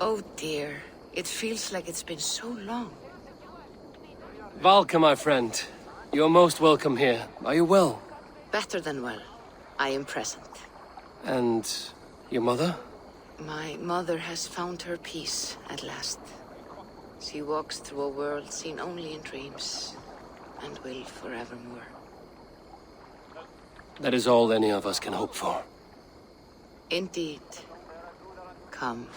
Oh dear. It feels like it's been so long. Valka, my friend. You're most welcome here. Are you well? Better than well. I am present. And your mother? My mother has found her peace at last. She walks through a world seen only in dreams, and will forevermore. That is all any of us can hope for. Indeed. Come.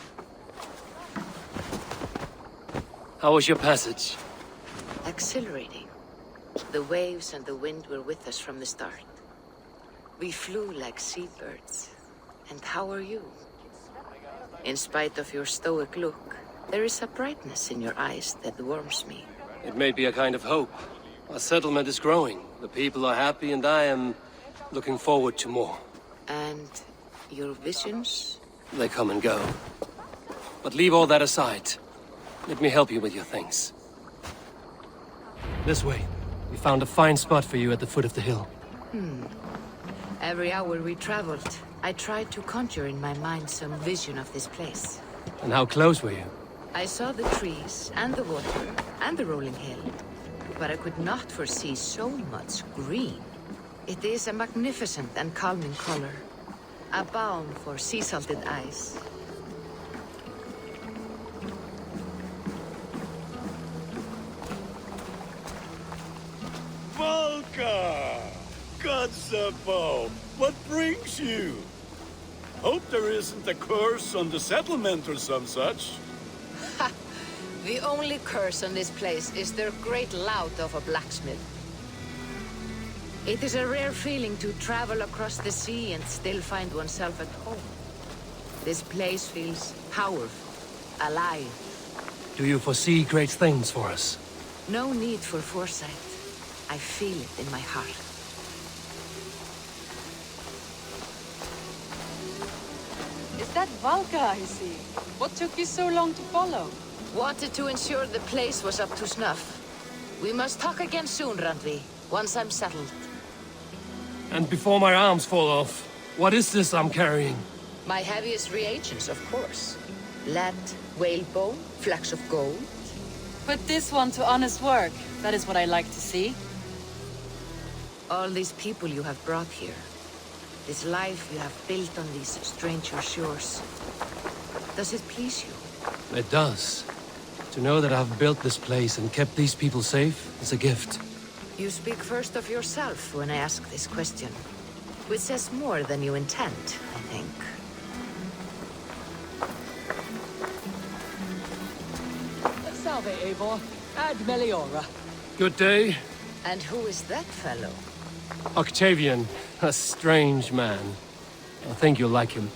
How was your passage? Exhilarating. The waves and the wind were with us from the start. We flew like seabirds. And how are you? In spite of your stoic look, there is a brightness in your eyes that warms me. It may be a kind of hope. Our settlement is growing. The people are happy and I am looking forward to more. And your visions? They come and go. But leave all that aside. Let me help you with your things. This way. We found a fine spot for you at the foot of the hill. Every hour we traveled, I tried to conjure in my mind some vision of this place. And how close were you? I saw the trees, and the water, and the rolling hill. But I could not foresee so much green. It is a magnificent and calming color. A balm for sea-salted eyes. Valka! Gods above, what brings you? Hope there isn't a curse on the settlement or some such. Ha! The only curse on this place is their great lout of a blacksmith. It is a rare feeling to travel across the sea and still find oneself at home. This place feels powerful, alive. Do you foresee great things for us? No need for foresight. I feel it in my heart. Is that Valka I see? What took you so long to follow? Wanted to ensure the place was up to snuff. We must talk again soon, Randvi, once I'm settled. And before my arms fall off, what is this I'm carrying? My heaviest reagents, of course. Lead, whalebone, flecks of gold. Put this one to honest work. That is what I like to see. All these people you have brought here. This life you have built on these stranger shores. Does it please you? It does. To know that I've built this place and kept these people safe is a gift. You speak first of yourself when I ask this question. Which says more than you intend, I think. Salve, Eivor. Ad Meliora. Good day. And who is that fellow? Octavian, a strange man. I think you'll like him.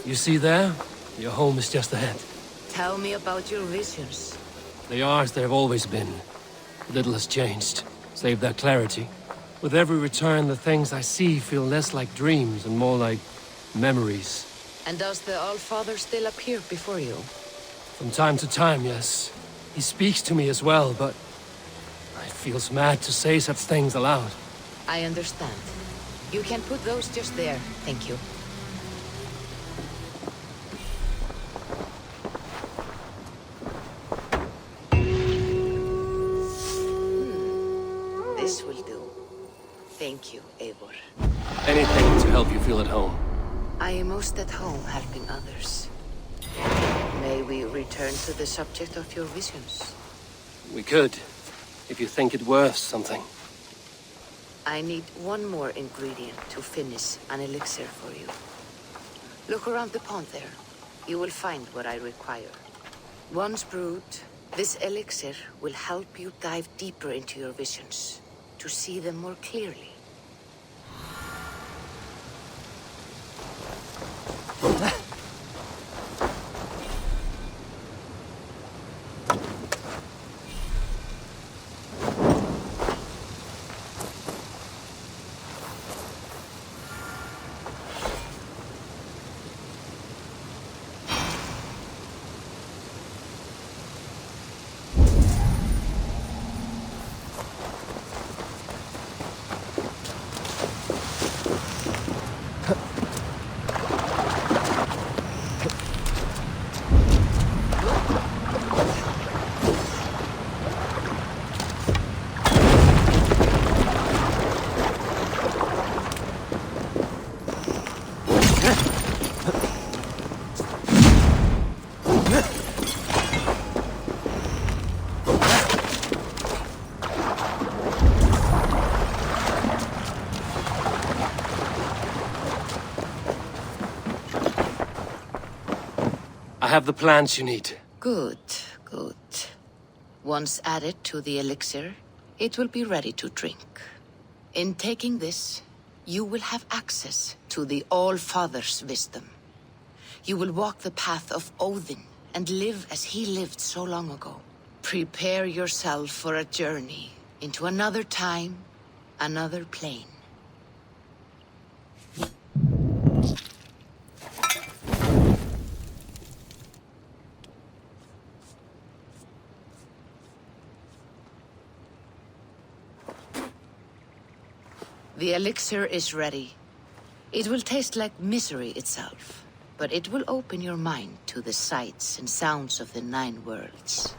You see there? Your home is just ahead. Tell me about your visions. They are as they've always been. Little has changed, save their clarity. With every return, the things I see feel less like dreams and more like memories. And does the Allfather still appear before you? From time to time, yes. He speaks to me as well, but it feels mad to say such things aloud. I understand. You can put those just there, thank you. This will do. Thank you, Eivor. Anything to help you feel at home. I am most at home helping others. May we return to the subject of your visions? We could, if you think it worth something. I need one more ingredient to finish an elixir for you. Look around the pond there. You will find what I require. Once brewed, this elixir will help you dive deeper into your visions, to see them more clearly. I have the plants you need. Good, good. Once added to the elixir, it will be ready to drink. In taking this, you will have access to the All-Father's wisdom. You will walk the path of Odin and live as he lived so long ago. Prepare yourself for a journey into another time, another plane. The elixir is ready. It will taste like misery itself, but it will open your mind to the sights and sounds of the 9 worlds.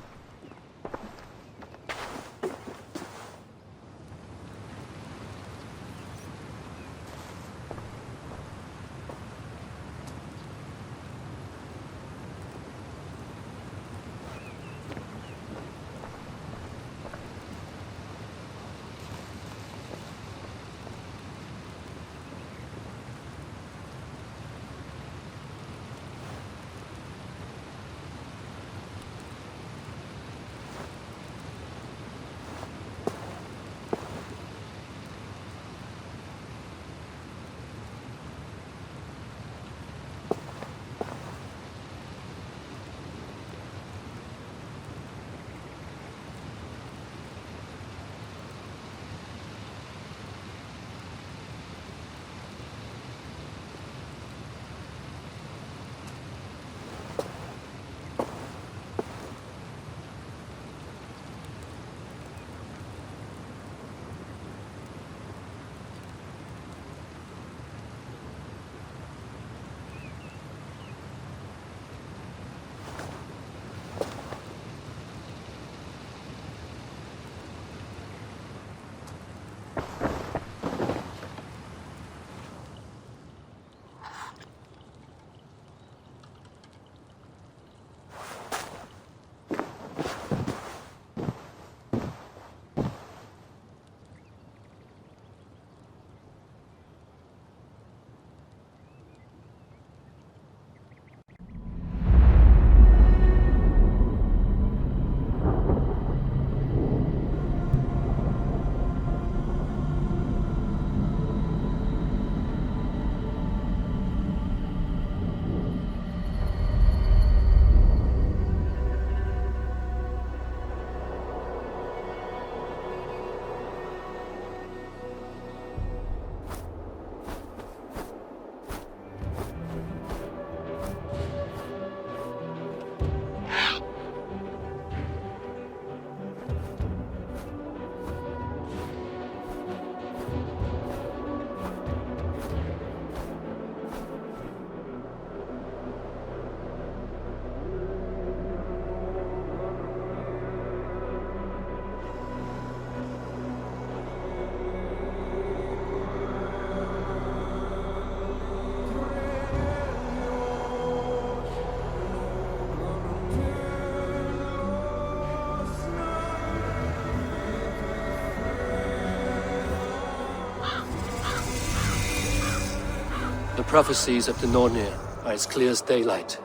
The prophecies of the Nornir are as clear as daylight.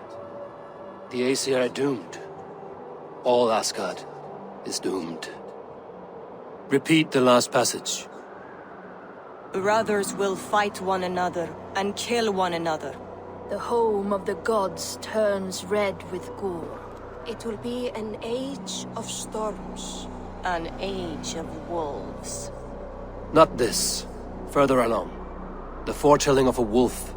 The Aesir are doomed. All Asgard is doomed. Repeat the last passage. Brothers will fight one another and kill one another. The home of the gods turns red with gore. It will be an age of storms. An age of wolves. Not this. Further along. The foretelling of a wolf.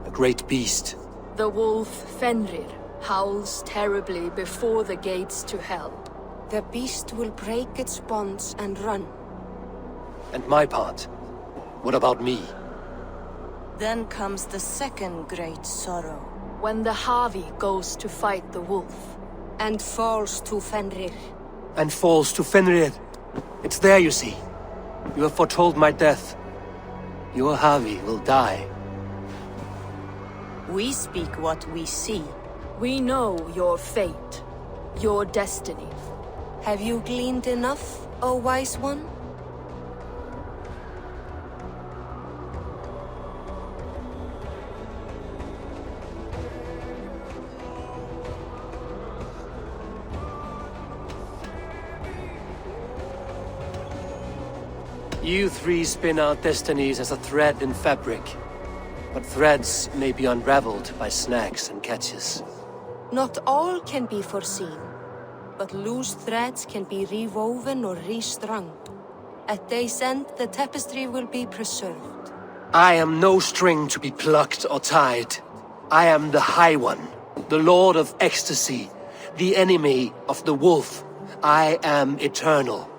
A great beast. The wolf Fenrir howls terribly before the gates to hell. The beast will break its bonds and run. And my part? What about me? Then comes the second great sorrow. When the Havi goes to fight the wolf and falls to Fenrir. And falls to Fenrir. It's there, you see. You have foretold my death. Your Havi will die. We speak what we see. We know your fate, your destiny. Have you gleaned enough, O wise one? You three spin our destinies as a thread in fabric. But threads may be unraveled by snags and catches. Not all can be foreseen, but loose threads can be rewoven or restrung. At day's end, the tapestry will be preserved. I am no string to be plucked or tied. I am the High One, the Lord of Ecstasy, the enemy of the wolf. I am eternal.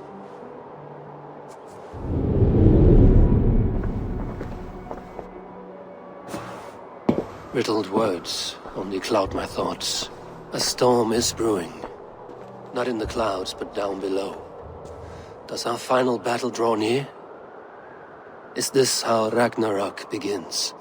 Riddled words only cloud my thoughts. A storm is brewing. Not in the clouds, but down below. Does our final battle draw near? Is this how Ragnarok begins?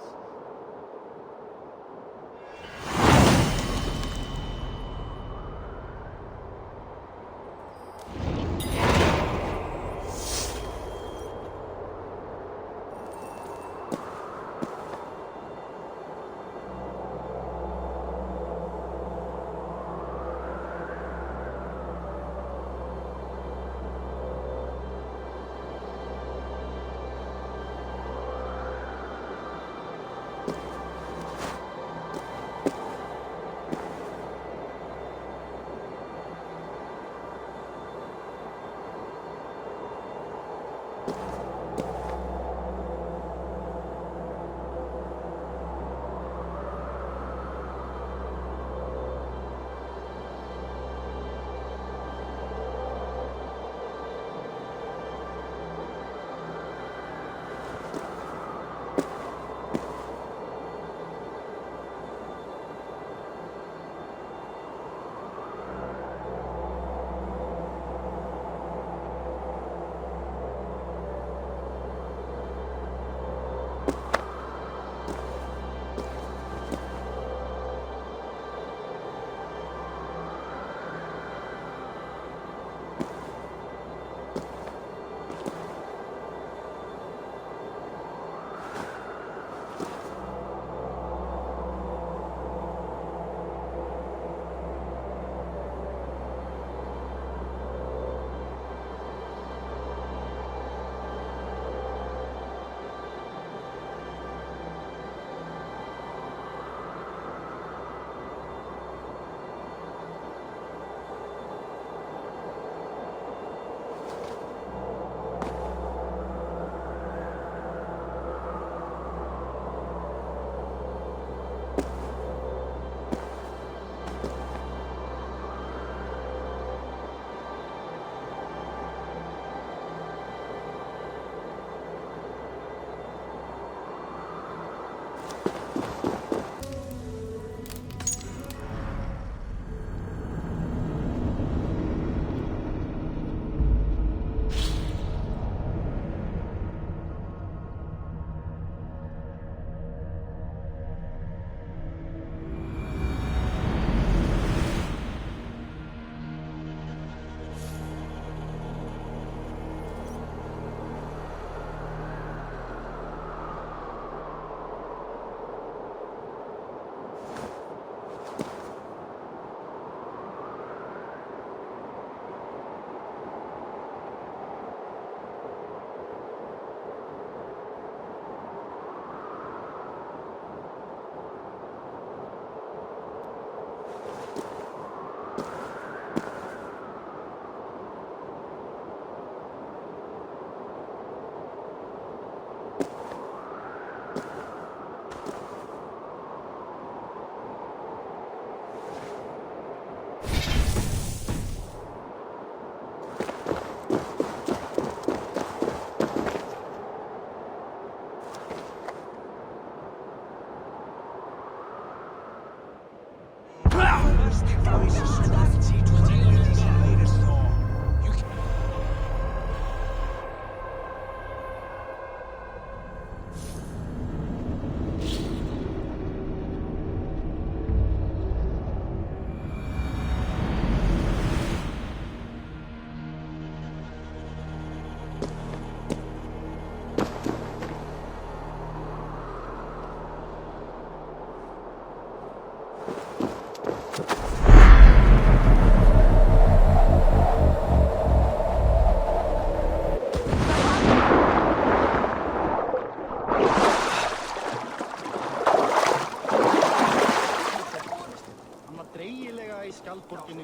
We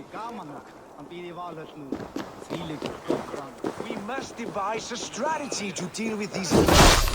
must devise a strategy to deal with these invaders.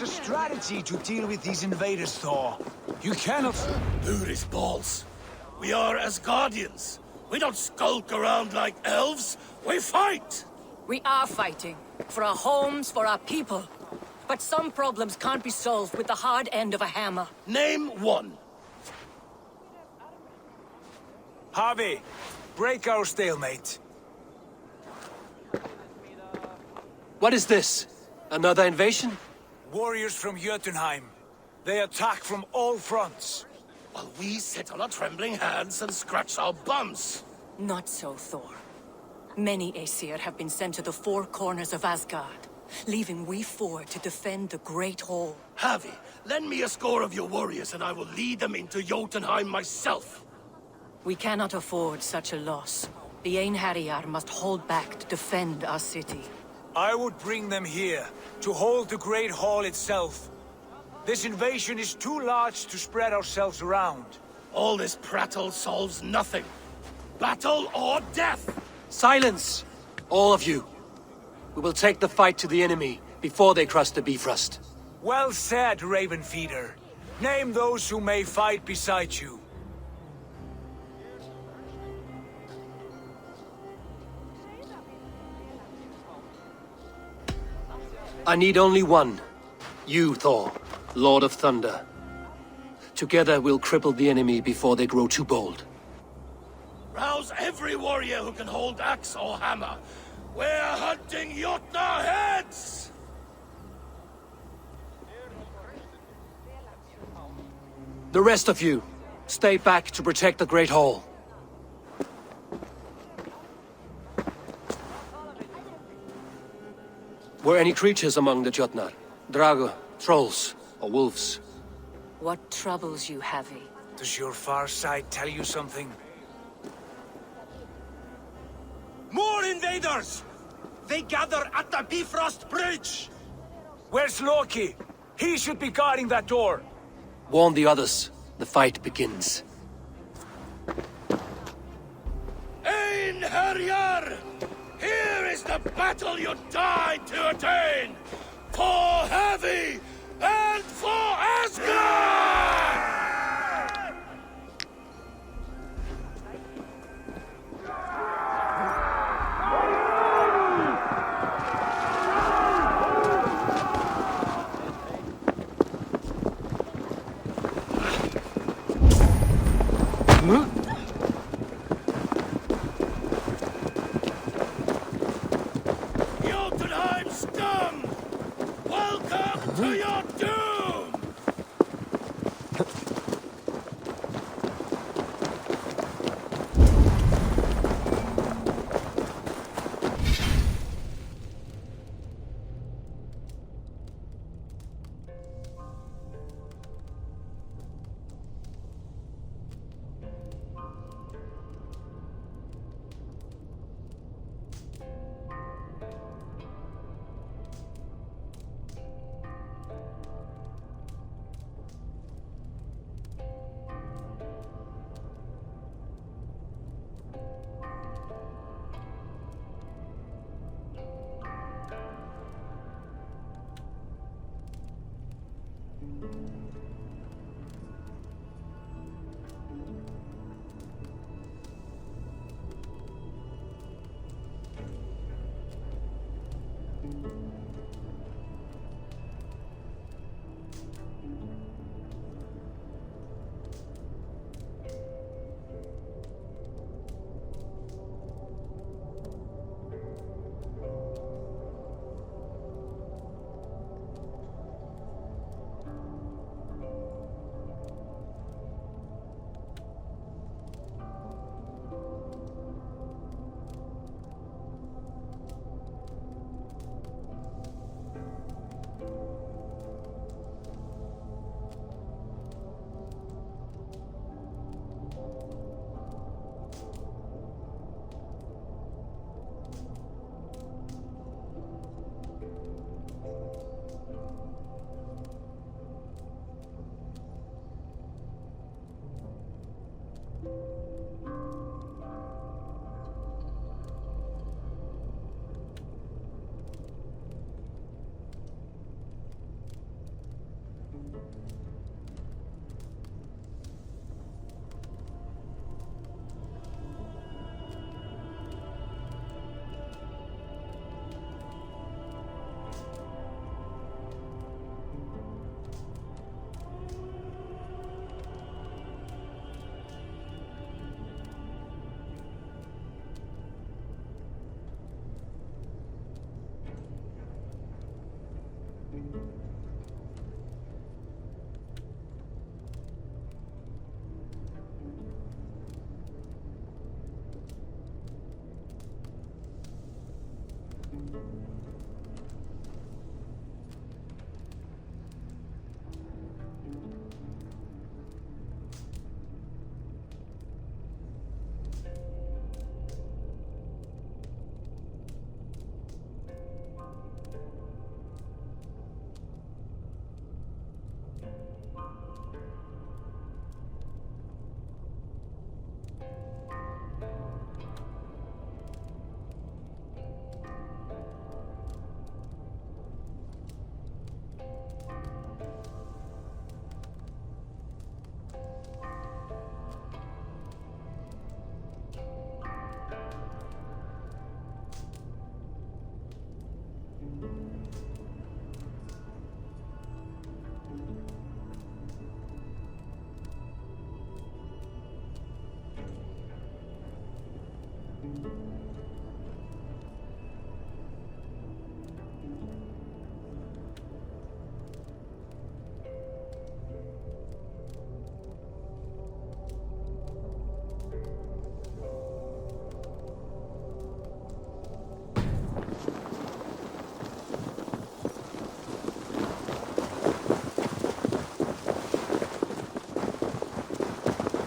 A strategy to deal with these invaders, Thor. You cannot... Duris balls. We are as guardians. We don't skulk around like elves. We fight! We are fighting. For our homes, for our people. But some problems can't be solved with the hard end of a hammer. Name one. Harvey, break our stalemate. What is this? Another invasion? Warriors from Jotunheim. They attack from all fronts. While we sit on our trembling hands and scratch our bums. Not so, Thor. Many Aesir have been sent to the four corners of Asgard, leaving we four to defend the Great Hall. Havi, lend me a score of your warriors and I will lead them into Jotunheim myself. We cannot afford such a loss. The Einherjar must hold back to defend our city. I would bring them here, to hold the Great Hall itself. This invasion is too large to spread ourselves around. All this prattle solves nothing. Battle or death! Silence! All of you. We will take the fight to the enemy before they cross the Bifrost. Well said, Ravenfeeder. Name those who may fight beside you. I need only one. You, Thor, Lord of Thunder. Together we'll cripple the enemy before they grow too bold. Rouse every warrior who can hold axe or hammer. We're hunting Jotnar heads! The rest of you, stay back to protect the Great Hall. Were any creatures among the Jotnar? Drago, trolls, or wolves? What troubles you, Havi? Does your far side tell you something? More invaders! They gather at the Bifrost Bridge! Where's Loki? He should be guarding that door. Warn the others. The fight begins. Einherjar! Here is the battle you died to attain! For Havi and for Asgard! Jotunheim scum! Welcome to your doom!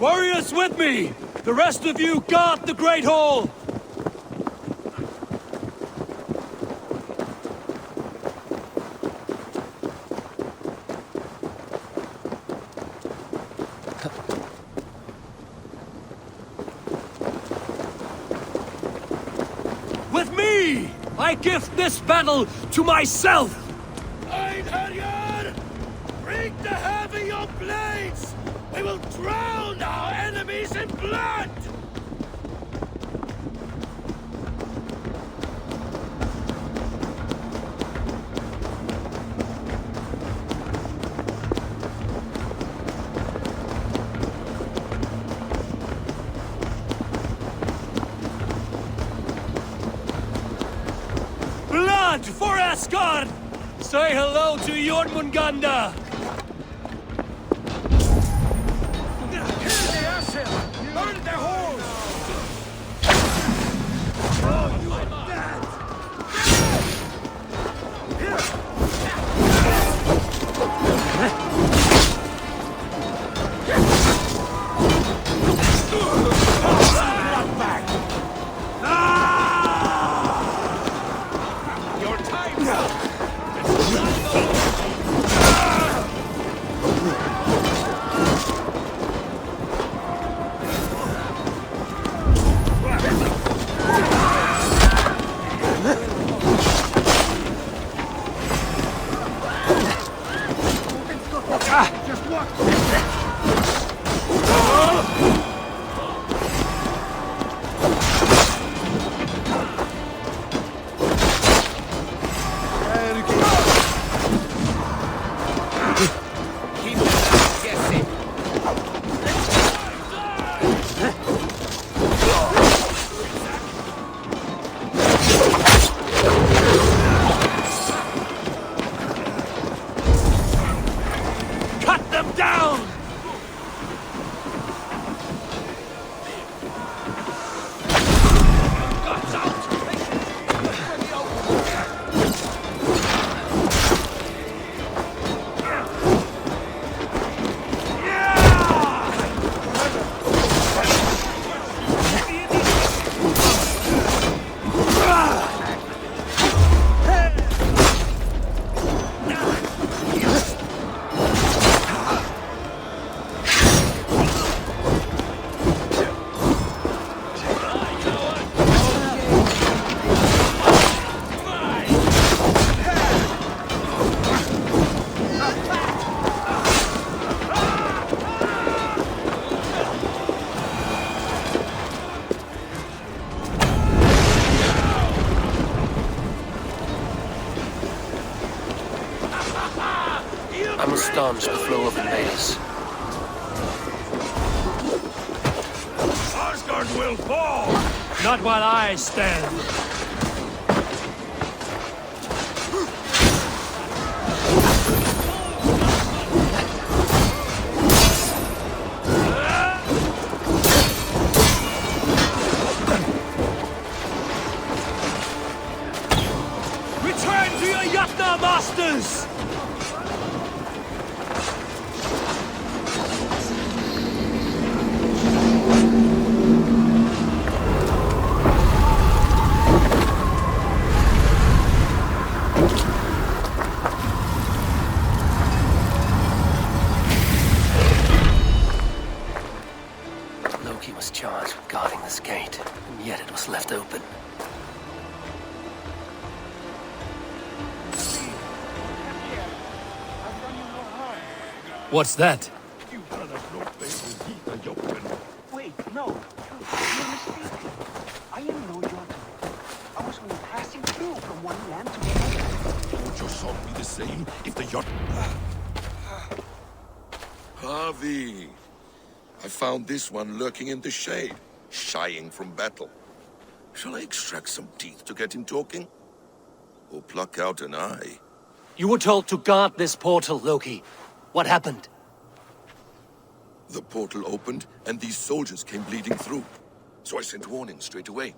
Warriors with me! The rest of you guard the Great Hall! With me! I give this battle to myself! Einherjar! Bring the heavy your blades! We will drown our enemies in blood! Blood for Asgard! Say hello to Jormungandr! Burn the halls! Your time's up! I'm astonished the flow of invaders. Asgard will fall! Not while I stand! bastards! Loki was charged with guarding this gate, and yet it was left open. What's that? Wait, no. You're mistaken. I am no Jotun. I was only passing through from one land to another. Would your song be the same if the yacht... Harvey! I found this one lurking in the shade, shying from battle. Shall I extract some teeth to get him talking? Or pluck out an eye? You were told to guard this portal, Loki. What happened? The portal opened, and these soldiers came bleeding through. So I sent warning straight away.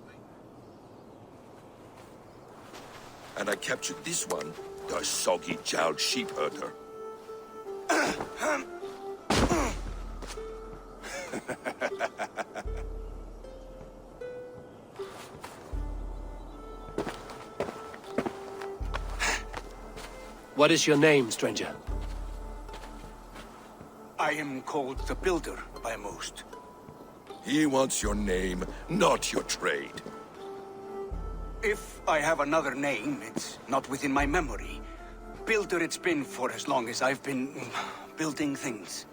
And I captured this one, the soggy-jowled sheep herder. What is your name, stranger? I am called the Builder by most. He wants your name, not your trade. If I have another name, it's not within my memory. Builder it's been for as long as I've been building things.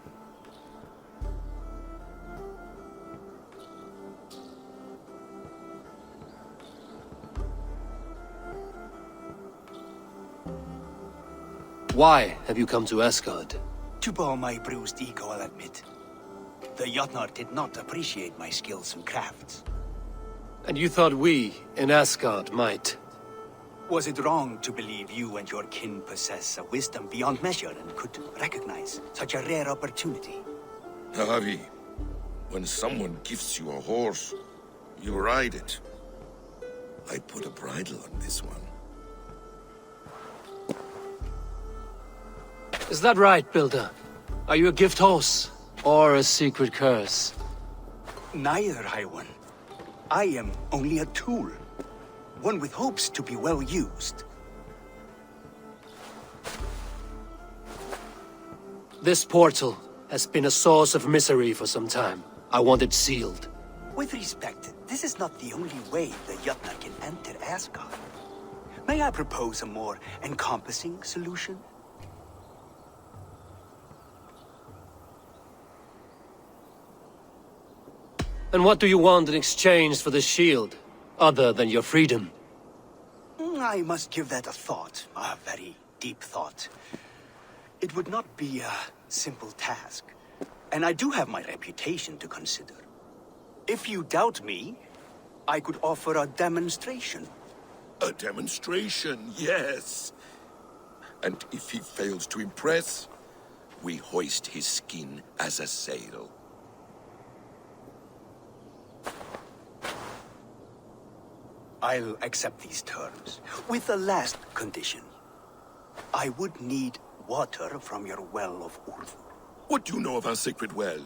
Why have you come to Asgard? To bow my bruised ego, I'll admit. The Jotnar did not appreciate my skills and crafts. And you thought we, in Asgard, might? Was it wrong to believe you and your kin possess a wisdom beyond measure and could recognize such a rare opportunity? Harvey, when someone gifts you a horse, you ride it. I put a bridle on this one. Is that right, Builder? Are you a gift horse? Or a secret curse? Neither, High One. I am only a tool. One with hopes to be well used. This portal has been a source of misery for some time. I want it sealed. With respect, this is not the only way the Jotnar can enter Asgard. May I propose a more encompassing solution? And what do you want in exchange for the shield, other than your freedom? I must give that a thought, a very deep thought. It would not be a simple task, and I do have my reputation to consider. If you doubt me, I could offer a demonstration. A demonstration, yes. And if he fails to impress, we hoist his skin as a sail. I'll accept these terms, with a last condition. I would need water from your well of Urth. What do you know of our sacred well?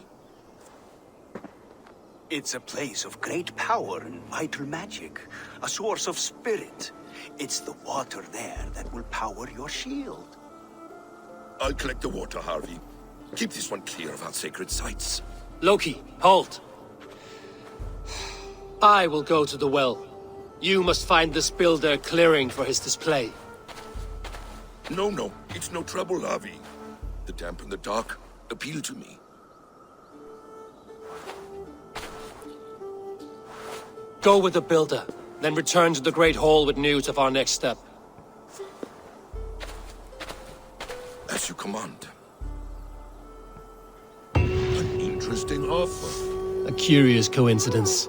It's a place of great power and vital magic, a source of spirit. It's the water there that will power your shield. I'll collect the water, Harvey. Keep this one clear of our sacred sites. Loki, halt! I will go to the well. You must find this builder clearing for his display. No, it's no trouble, Harvey. The damp and the dark appeal to me. Go with the builder, then return to the Great Hall with news of our next step. As you command. An interesting offer. A curious coincidence.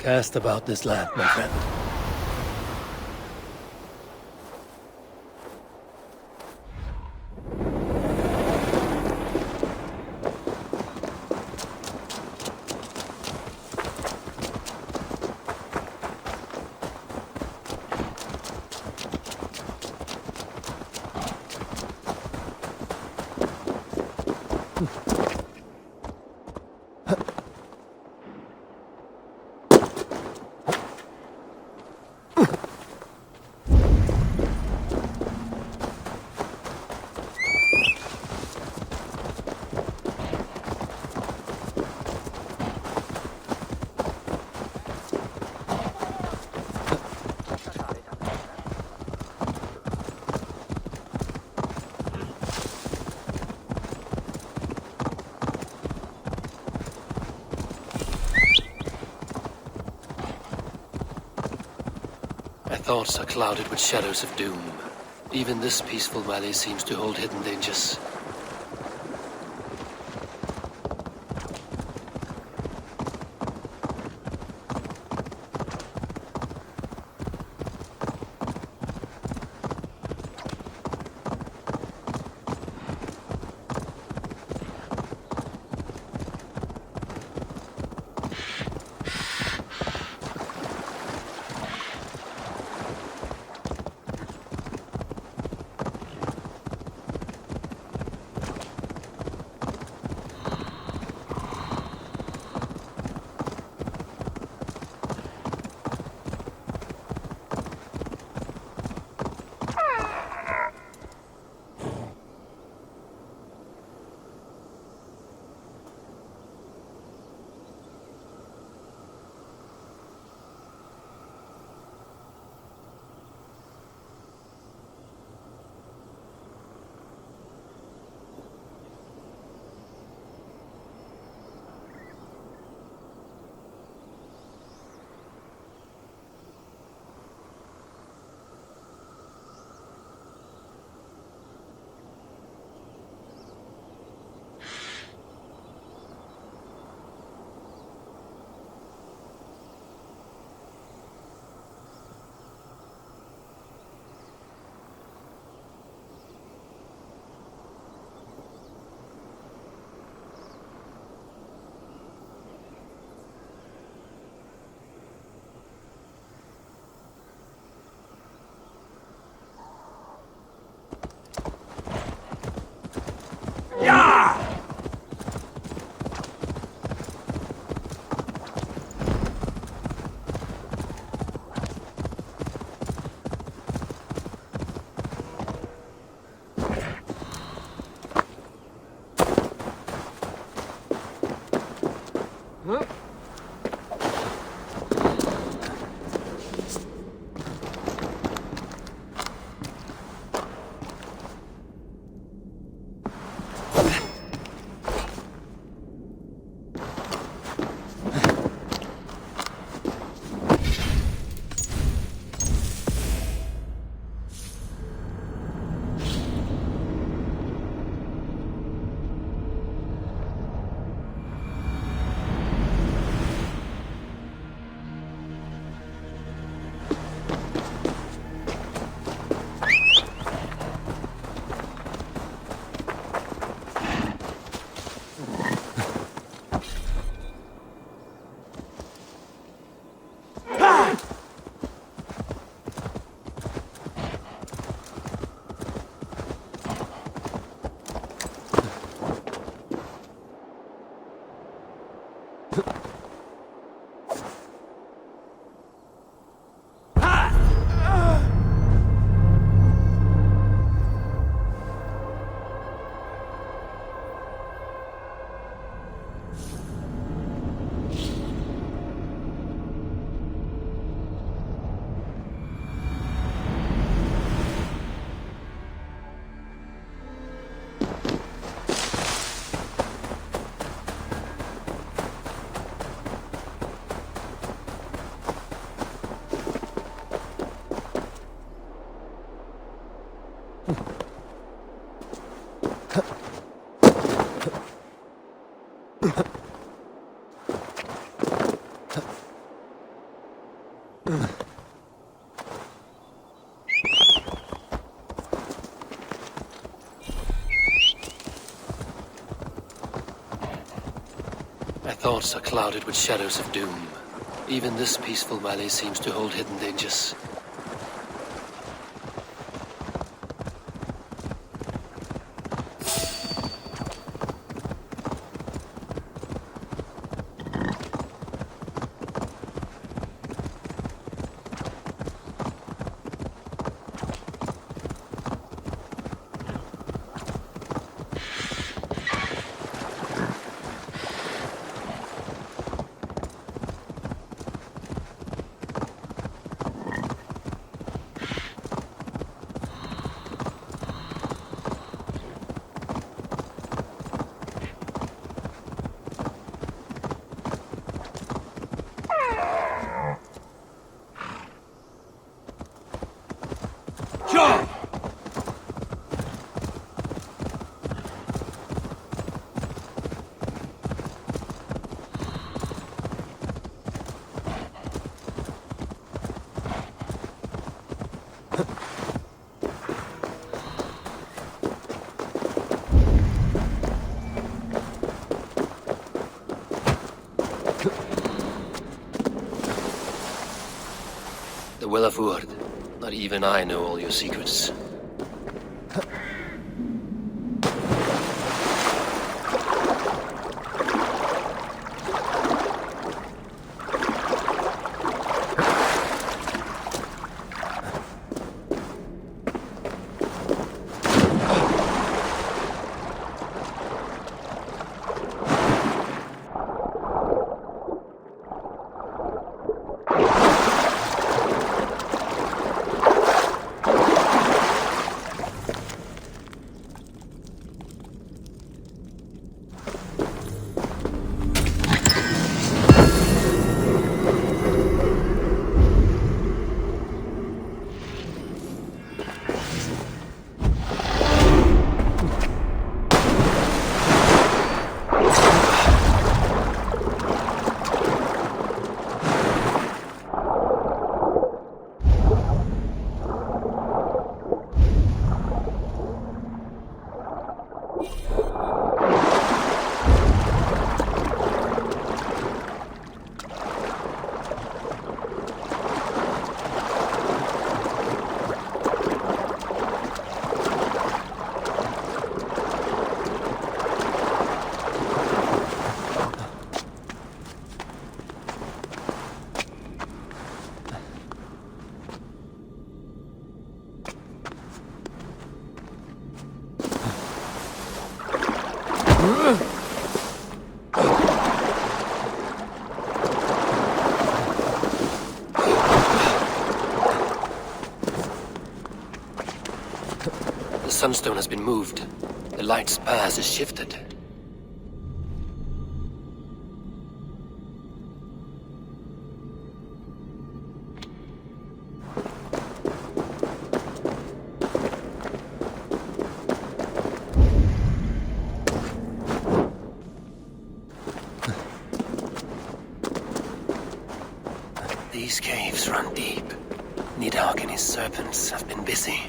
Cast about this land, my friend. My thoughts are clouded with shadows of doom. Even this peaceful valley seems to hold hidden dangers. My thoughts are clouded with shadows of doom. Even this peaceful valley seems to hold hidden dangers. The Well of Urd. Not even I know all your secrets. The sunstone has been moved. The light's path has shifted. These caves run deep. Nidhogg and his serpents have been busy.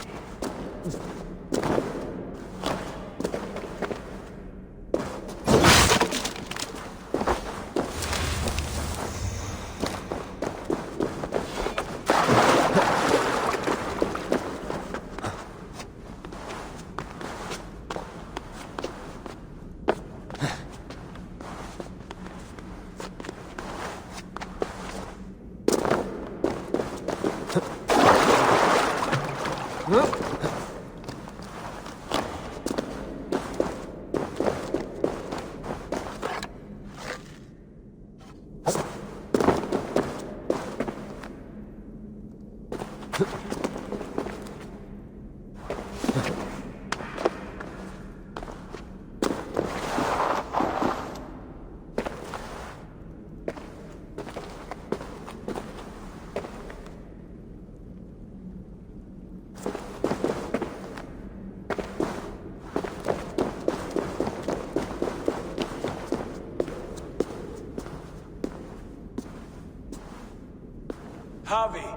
Harvey,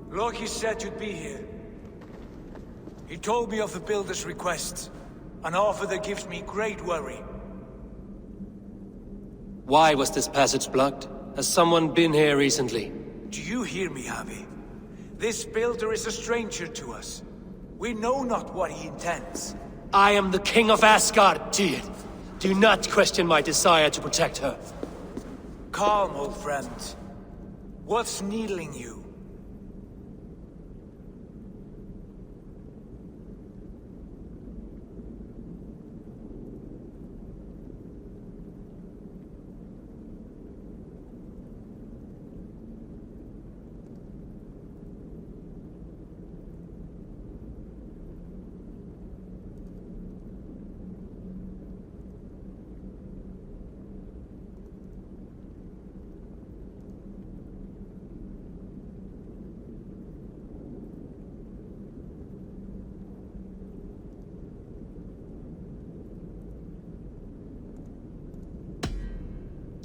Loki said you'd be here. He told me of the Builder's request, an offer that gives me great worry. Why was this passage blocked? Has someone been here recently? Do you hear me, Harvey? This Builder is a stranger to us. We know not what he intends. I am the King of Asgard, Tyr. Do not question my desire to protect her. Calm, old friend. What's needling you?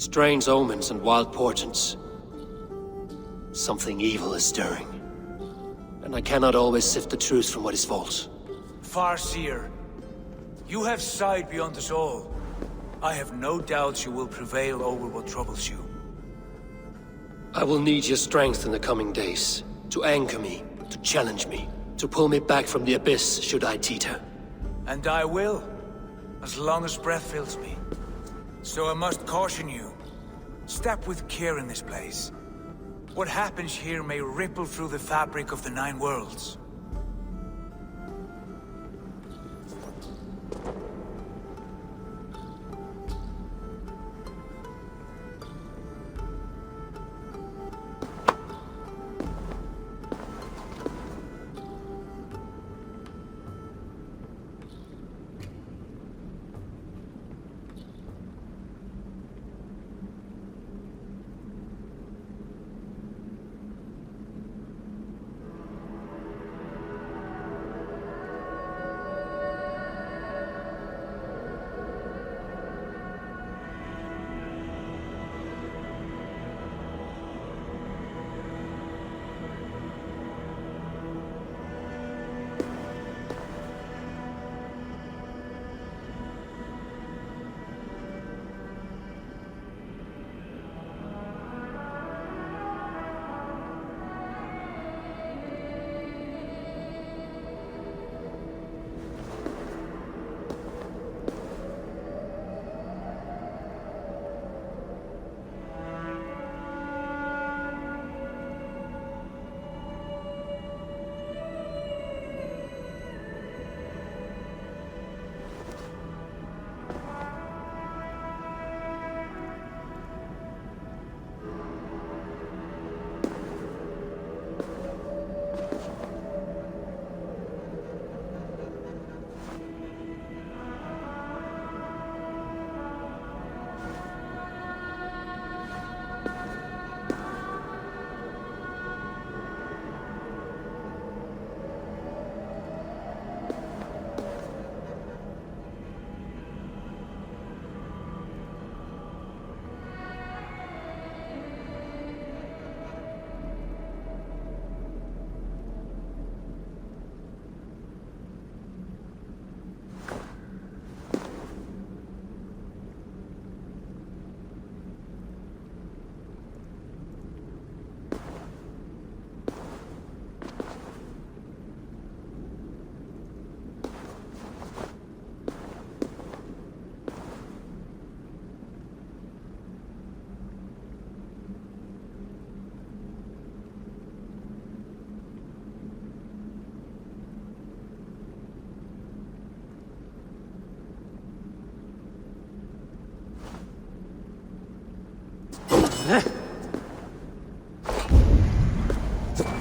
Strange omens and wild portents. Something evil is stirring. And I cannot always sift the truth from what is false. Farseer, you have sight beyond us all. I have no doubts you will prevail over what troubles you. I will need your strength in the coming days. To anchor me, to challenge me, to pull me back from the abyss should I teeter. And I will, as long as breath fills me. So I must caution you. Step with care in this place. What happens here may ripple through the fabric of the Nine Worlds.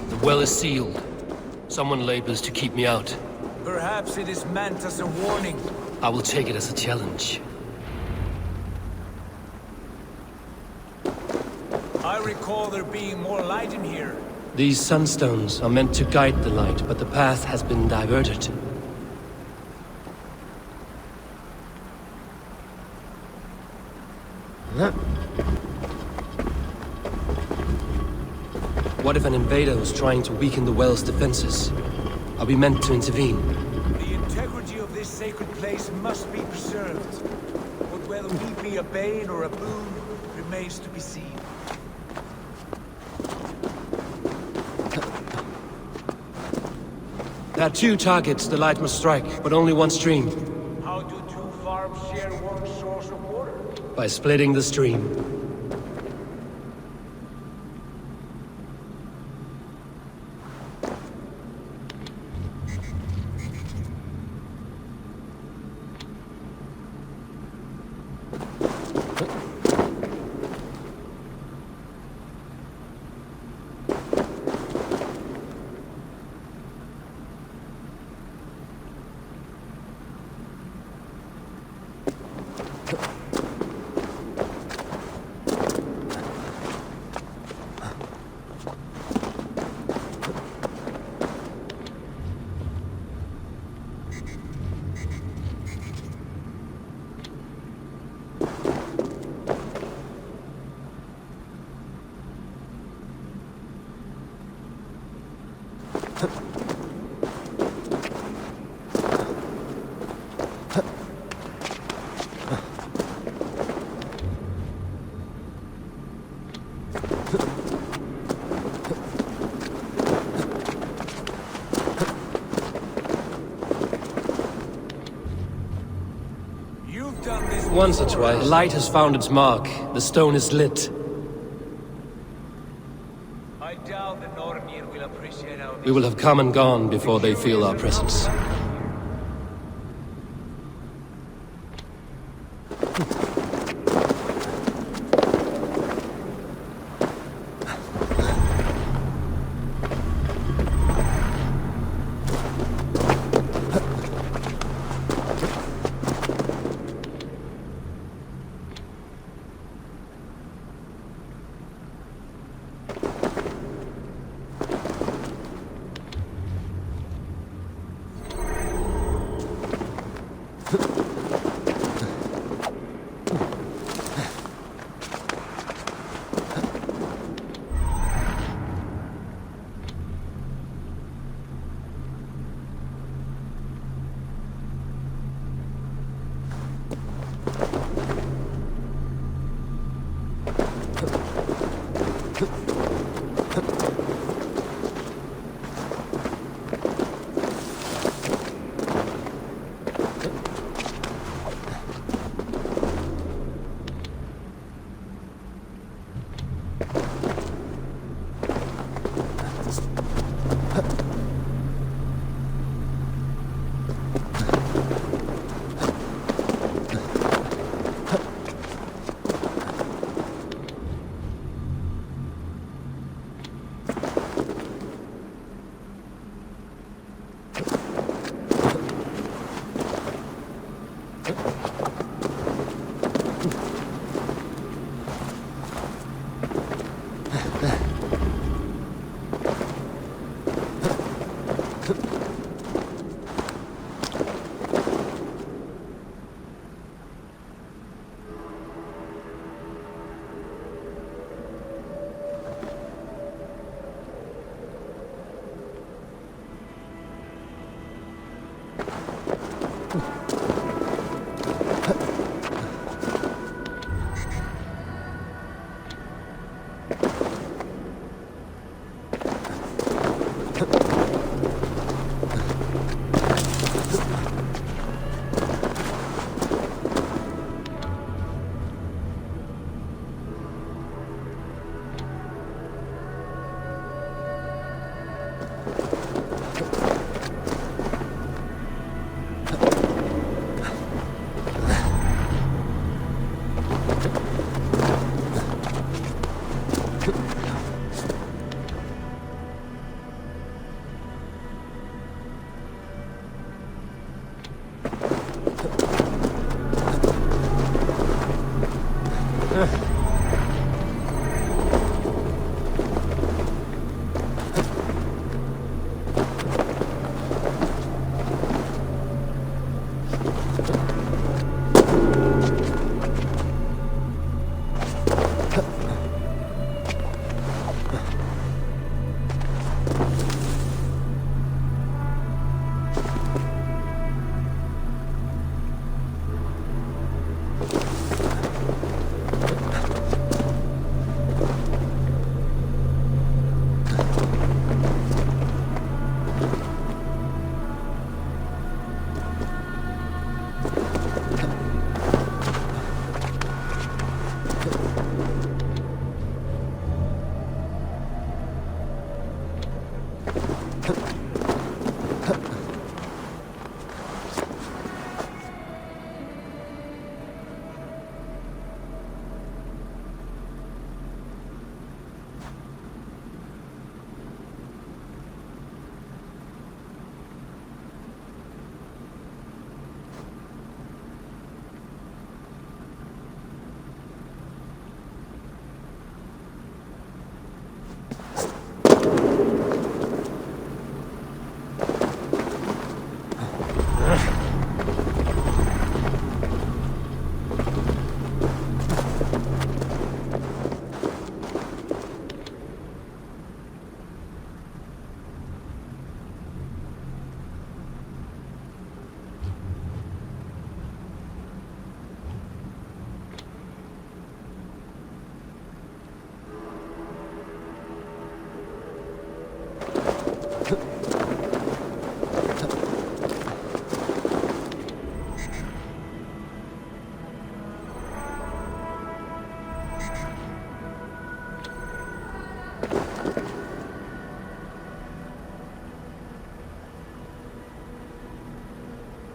The well is sealed. Someone labors to keep me out. Perhaps it is meant as a warning. I will take it as a challenge. I recall there being more light in here. These sunstones are meant to guide the light, but the path has been diverted. What if an invader was trying to weaken the well's defenses? Are we meant to intervene? The integrity of this sacred place must be preserved. But whether we be a bane or a boon remains to be seen. There are two targets the light must strike, but only one stream. How do two farms share one source of water? By splitting the stream. Once or twice. The light has found its mark. The stone is lit. I doubt the Nornir will appreciate our... We will have come and gone before they feel our presence.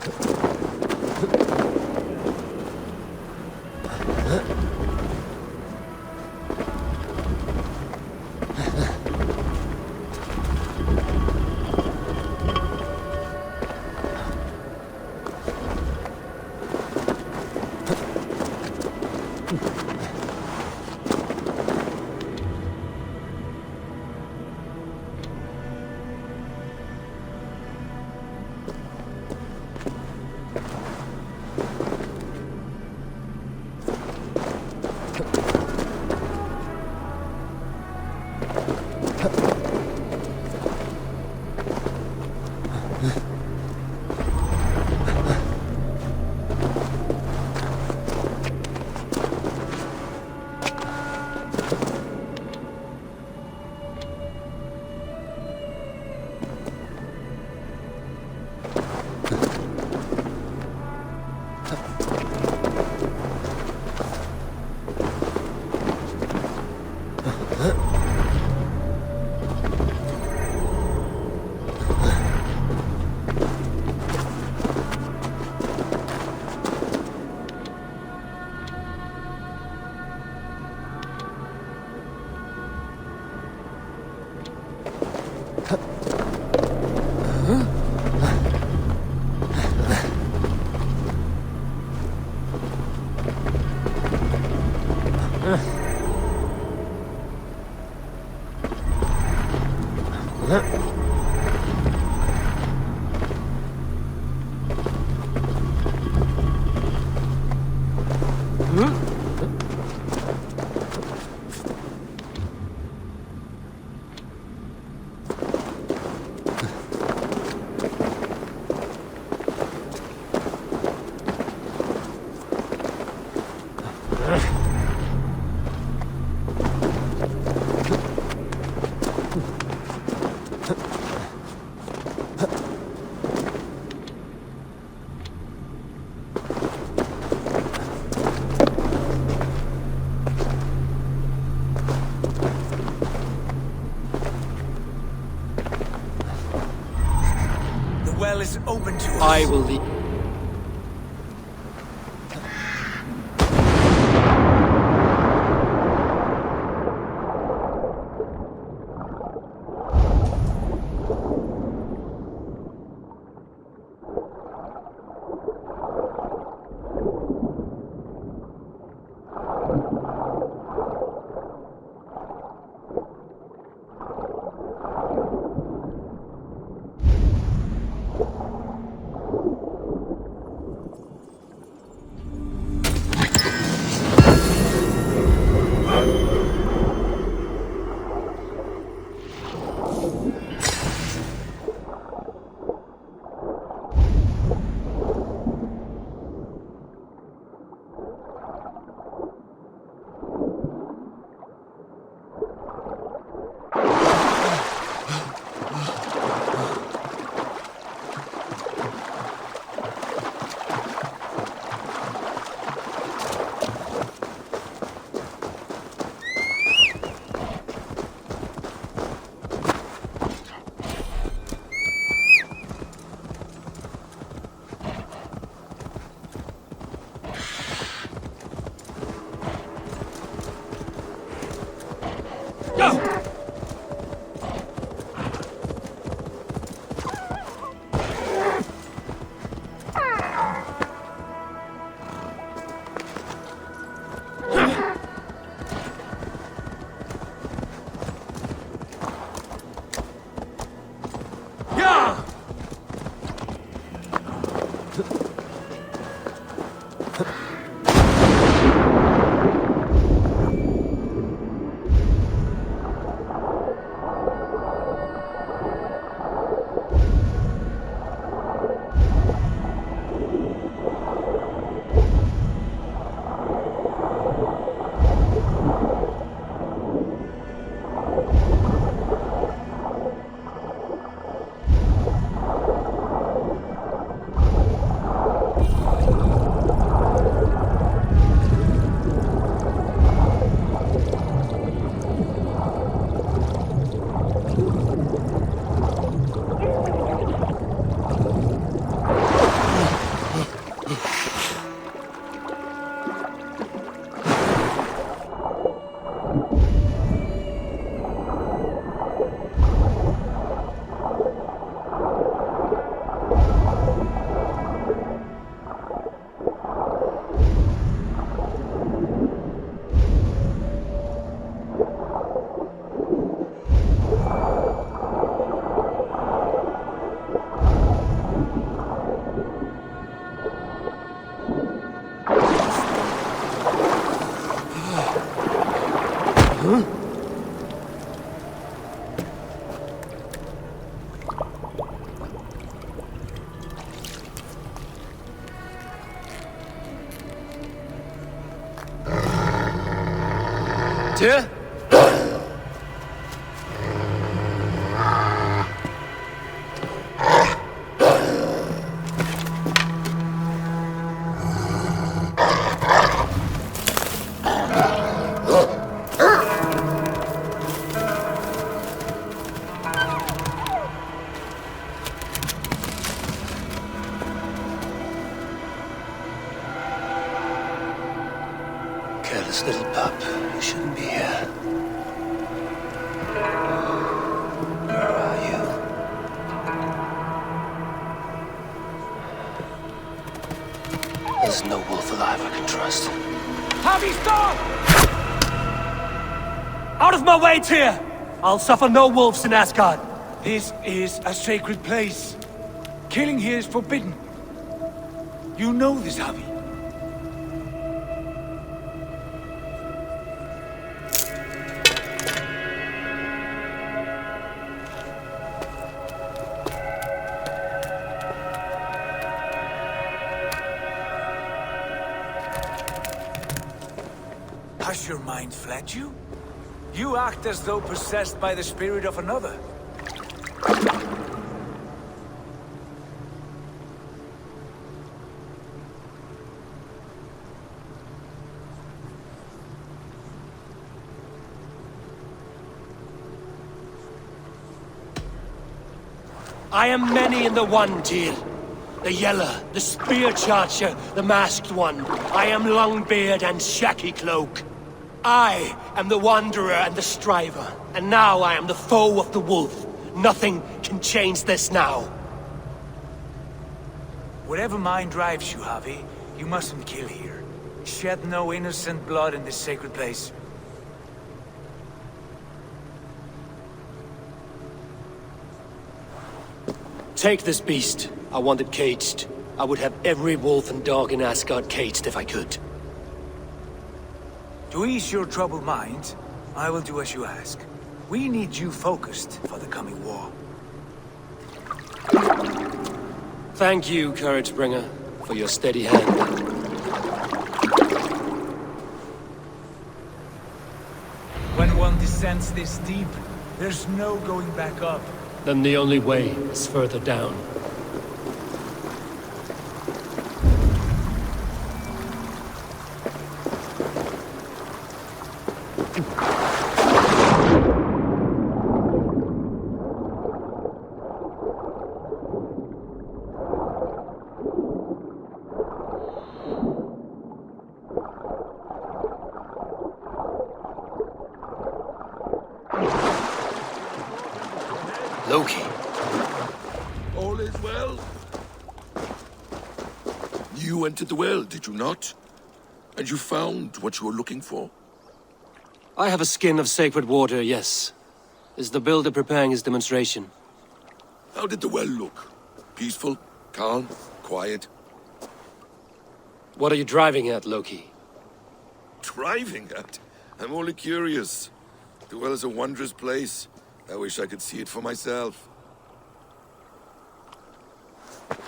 The well is open to us. I will lead. Tyr? Careless little pup. You shouldn't be here. Where are you? There's no wolf alive I can trust. Javi, stop! Out of my way, Tyr! I'll suffer no wolves in Asgard. This is a sacred place. Killing here is forbidden. You know this, Javi. Has your mind fled you? You act as though possessed by the spirit of another. I am many in the one, Tyr. The Yeller, the Spear Charger, the Masked One. I am Longbeard and Shaky Cloak. I am the Wanderer and the Striver, and now I am the foe of the Wolf. Nothing can change this now. Whatever mind drives you, Javi, you mustn't kill here. Shed no innocent blood in this sacred place. Take this beast. I want it caged. I would have every wolf and dog in Asgard caged if I could. To ease your troubled mind, I will do as you ask. We need you focused for the coming war. Thank you, Couragebringer, for your steady hand. When one descends this deep, there's no going back up. Then the only way is further down. Loki. All is well. You entered the well, did you not? And you found what you were looking for? I have a skin of sacred water, yes. Is the builder preparing his demonstration? How did the well look? Peaceful? Calm? Quiet? What are you driving at, Loki? Driving at? I'm only curious. The well is a wondrous place. I wish I could see it for myself.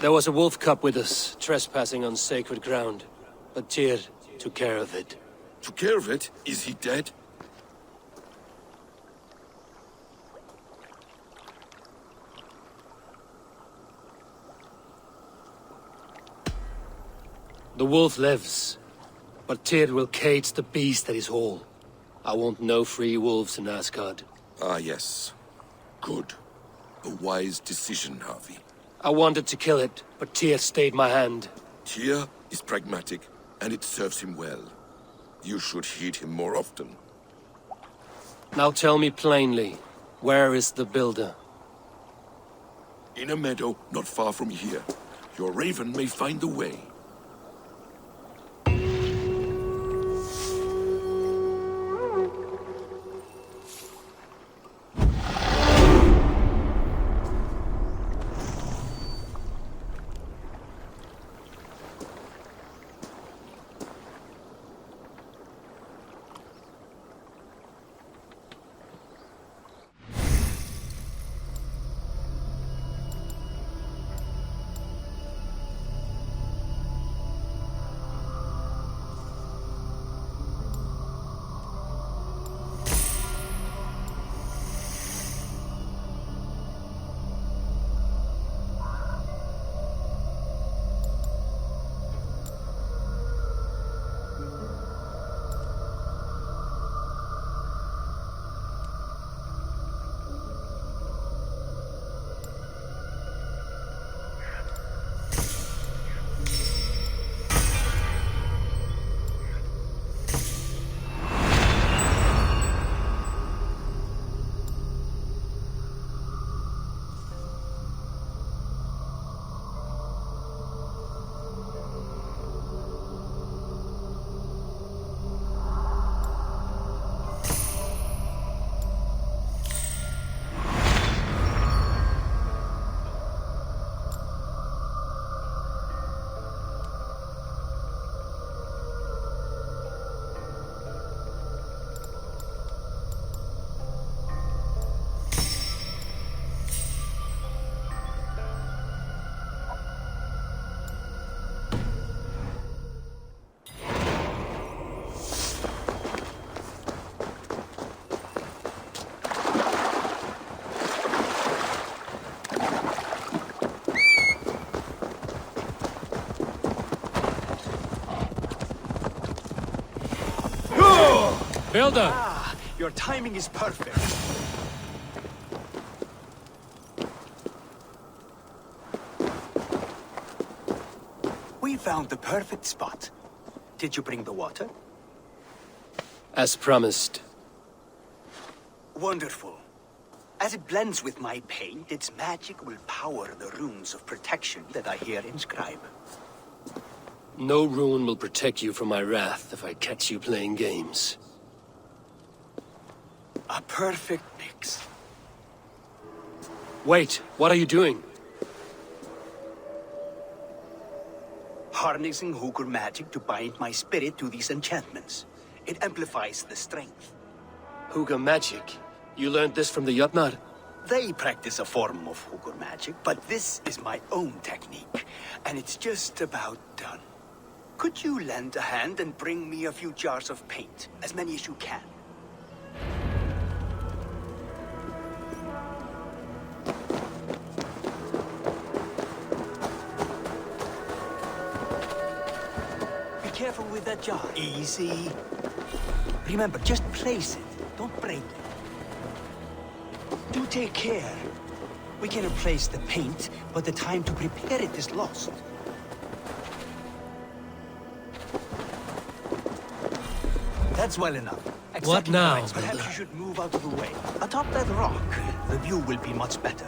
There was a wolf cub with us, trespassing on sacred ground. But Tyr took care of it. Took care of it? Is he dead? The wolf lives, but Tyr will cage the beast that is whole. I want no free wolves in Asgard. Ah, yes. Good. A wise decision, Harvey. I wanted to kill it, but Tyr stayed my hand. Tyr is pragmatic, and it serves him well. You should heed him more often. Now tell me plainly, where is the builder? In a meadow not far from here. Your raven may find the way. Builder! Ah, your timing is perfect. We found the perfect spot. Did you bring the water? As promised. Wonderful. As it blends with my paint, its magic will power the runes of protection that I here inscribe. No rune will protect you from my wrath if I catch you playing games. A perfect mix. Wait, what are you doing? Harnessing Hooker magic to bind my spirit to these enchantments. It amplifies the strength. Huga magic? You learned this from the Jotnar? They practice a form of Hooker magic, but this is my own technique, and it's just about done. Could you lend a hand and bring me a few jars of paint? As many as you can. Be careful with that jar. Easy. Remember, just place it. Don't break it. Do take care. We can replace the paint, but the time to prepare it is lost. That's well enough. What now, Right. Perhaps you should move out of the way. Atop that rock, the view will be much better.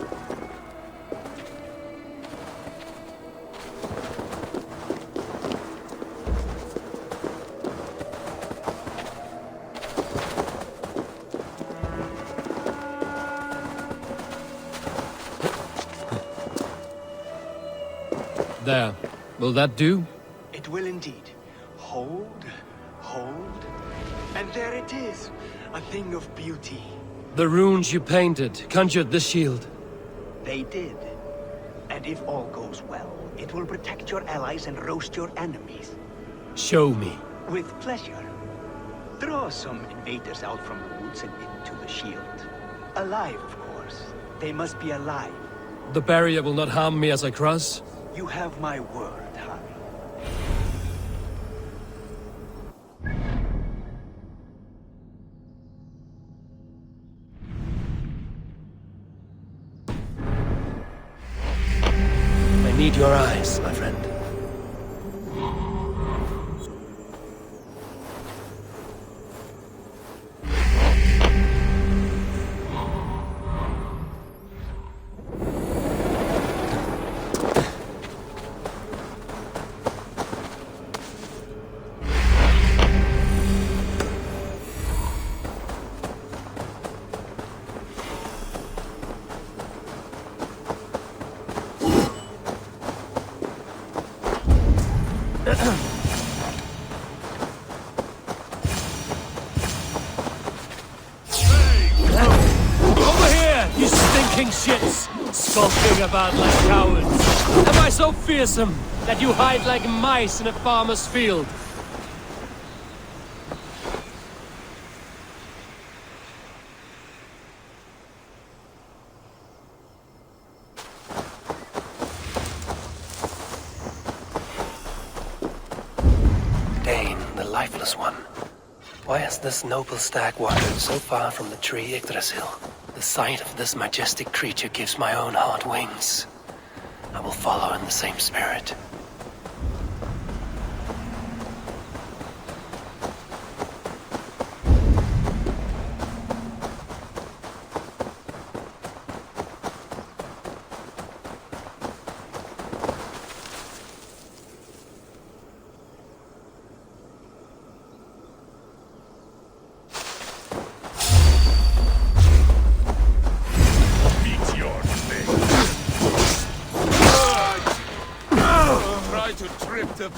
There. Will that do? It will indeed. Hold, hold, and there it is. A thing of beauty. The runes you painted conjured the shield. They did. And if all goes well, it will protect your allies and roast your enemies. Show me. With pleasure. Draw some invaders out from the woods and into the shield. Alive, of course. They must be alive. The barrier will not harm me as I cross? You have my word, Harry. I need your eyes, my friend. Over here, you stinking shits! Skulking about like cowards. Am I so fearsome that you hide like mice in a farmer's field? Dane, the lifeless one. Why has this noble stag wandered so far from the tree Yggdrasil? The sight of this majestic creature gives my own heart wings. I will follow in the same spirit. Meet your fate. Try to trip the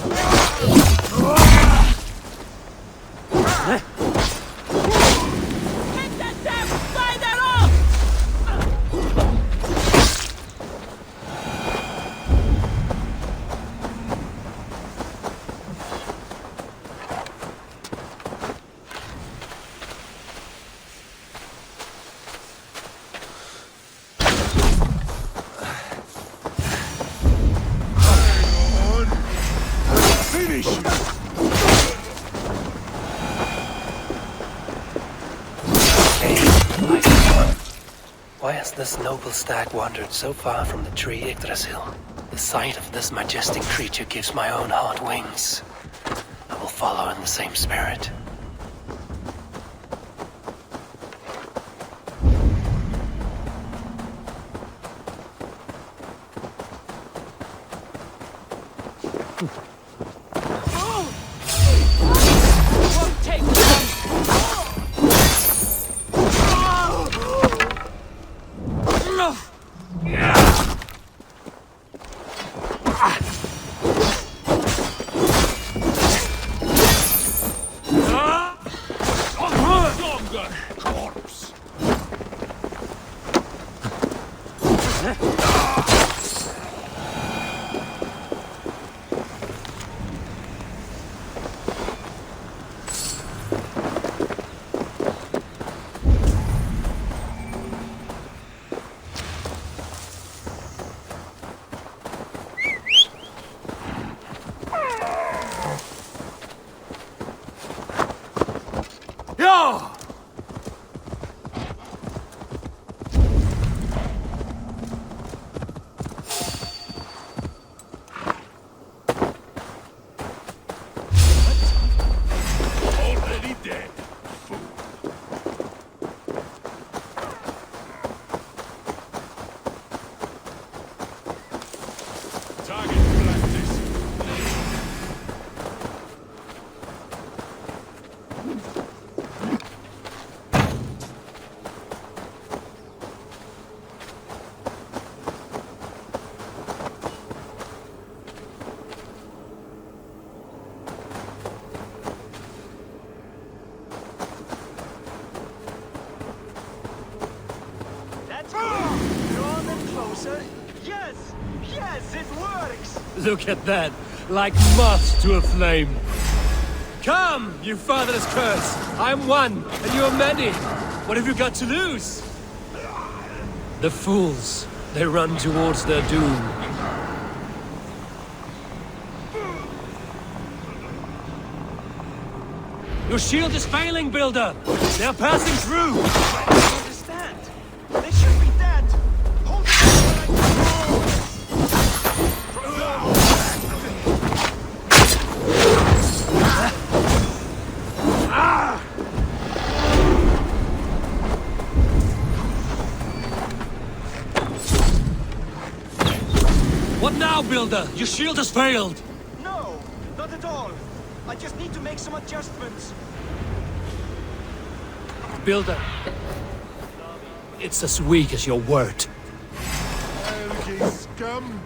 finish. As this noble stag wandered so far from the tree Yggdrasil, the sight of this majestic creature gives my own heart wings. I will follow in the same spirit. Won't take long. Corpse! Yo! Already dead. Fool. Target practice. That's good. Draw them closer. Yes! Yes, it works! Look at that, like moths to a flame. Come, you fatherless curse! I'm one, and you are many. What have you got to lose? The fools, they run towards their doom. Your shield is failing, Builder! They're passing through! I don't understand. They should be dead. Hold What now, Builder? Your shield has failed! No, not at all. I just need to make some adjustments. Builder, it's as weak as your word. Algae scum!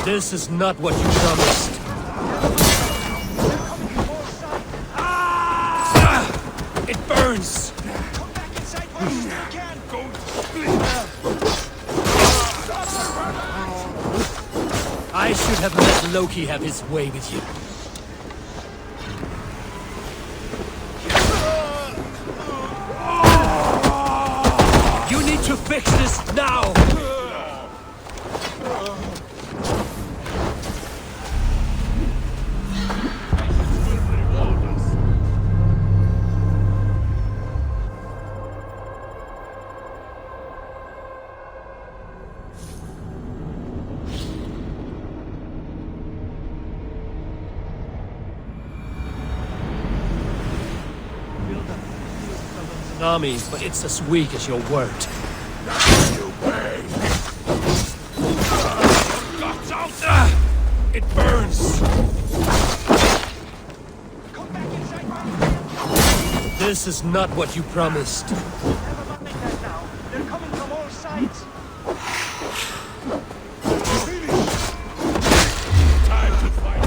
This is not what you promised. It burns! Come back inside while you still can. I should have let Loki have his way with you. You need to fix this now! Army, but it's as weak as your word. It burns! Come back inside. This is not what you promised. Never mind that now. They're coming from all sides. Time to fight.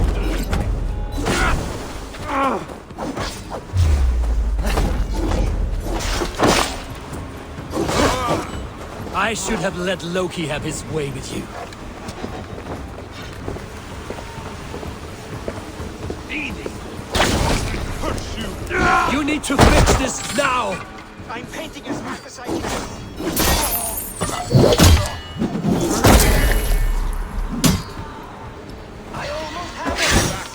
I should have let Loki have his way with you. You need to fix this now! I'm painting as fast as I can. I almost have it back.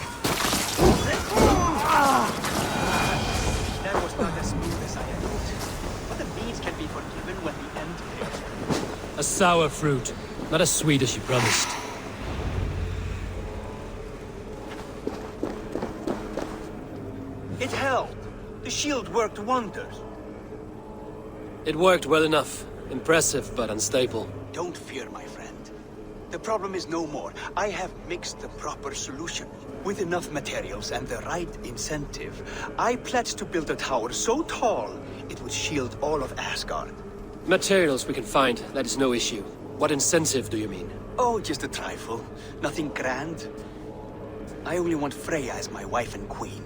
sins can be forgiven when the end comes. A sour fruit, not as sweet as you promised. It held. The shield worked wonders. It worked well enough. Impressive, but unstable. Don't fear, my friend. The problem is no more. I have mixed the proper solution. With enough materials and the right incentive, I pledge to build a tower so tall, it would shield all of Asgard. Materials we can find, that is no issue. What incentive do you mean? Oh, just a trifle. Nothing grand. I only want Freya as my wife and queen.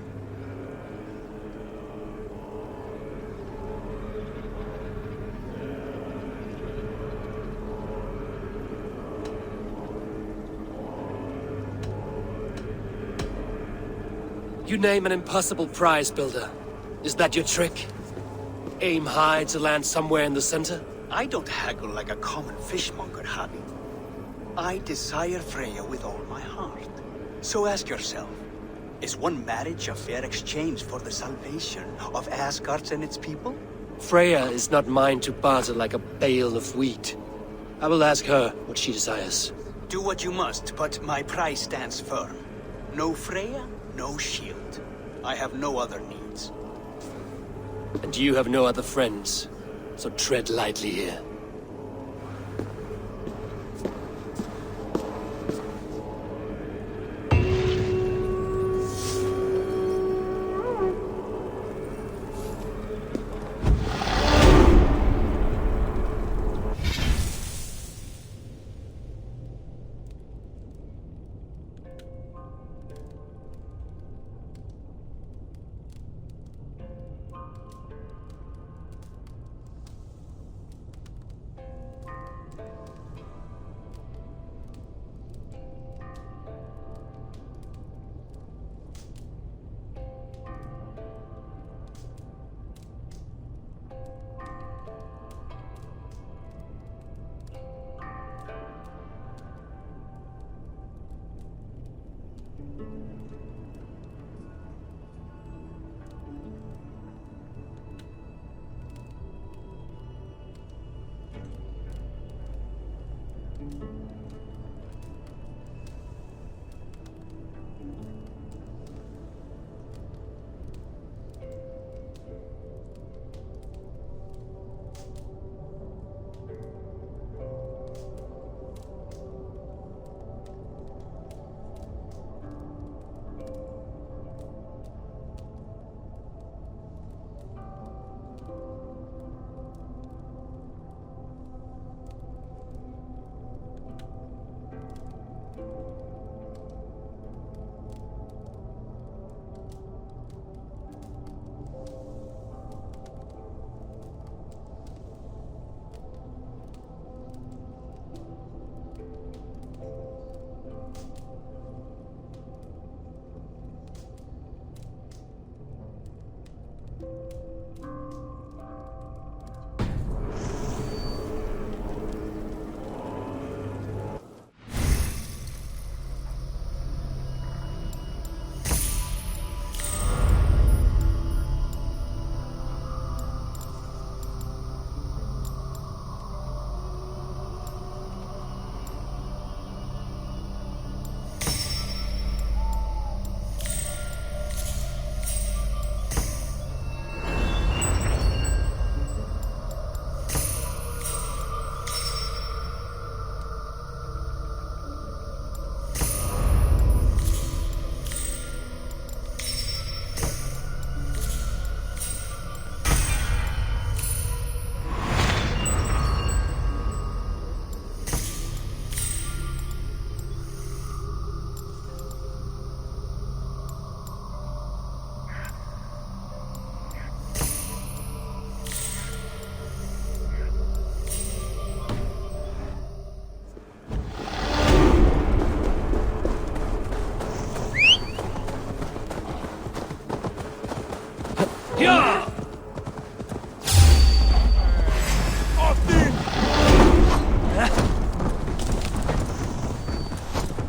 You name an impossible prize, Builder. Is that your trick? Aim high to land somewhere in the center? I don't haggle like a common fishmonger, Habi. I desire Freya with all my heart. So ask yourself, is one marriage a fair exchange for the salvation of Asgard and its people? Freya is not mine to barter like a bale of wheat. I will ask her what she desires. Do what you must, but my price stands firm. No Freya, no shield. I have no other needs. And you have no other friends, so tread lightly here.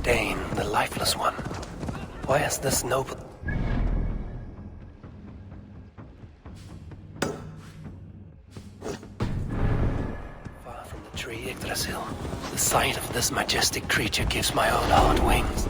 Dane, the lifeless one. Why has this noble... tree, Yggdrasil. The sight of this majestic creature gives my own heart wings.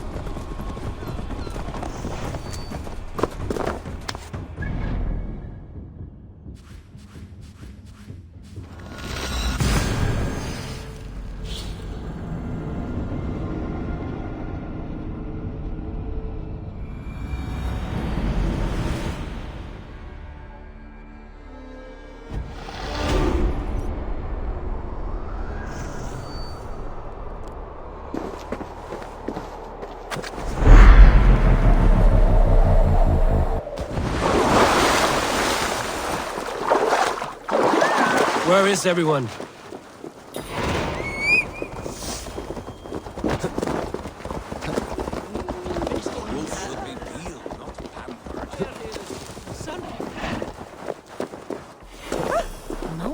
Where is everyone?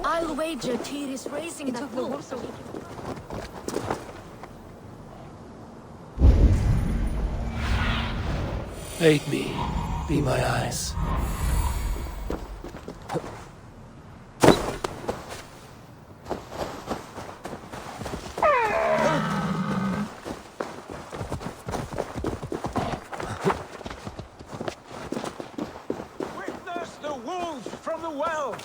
I'll wager Tyr is raising that wolf. Aid me. Be my eyes. Witness the wolf from the well!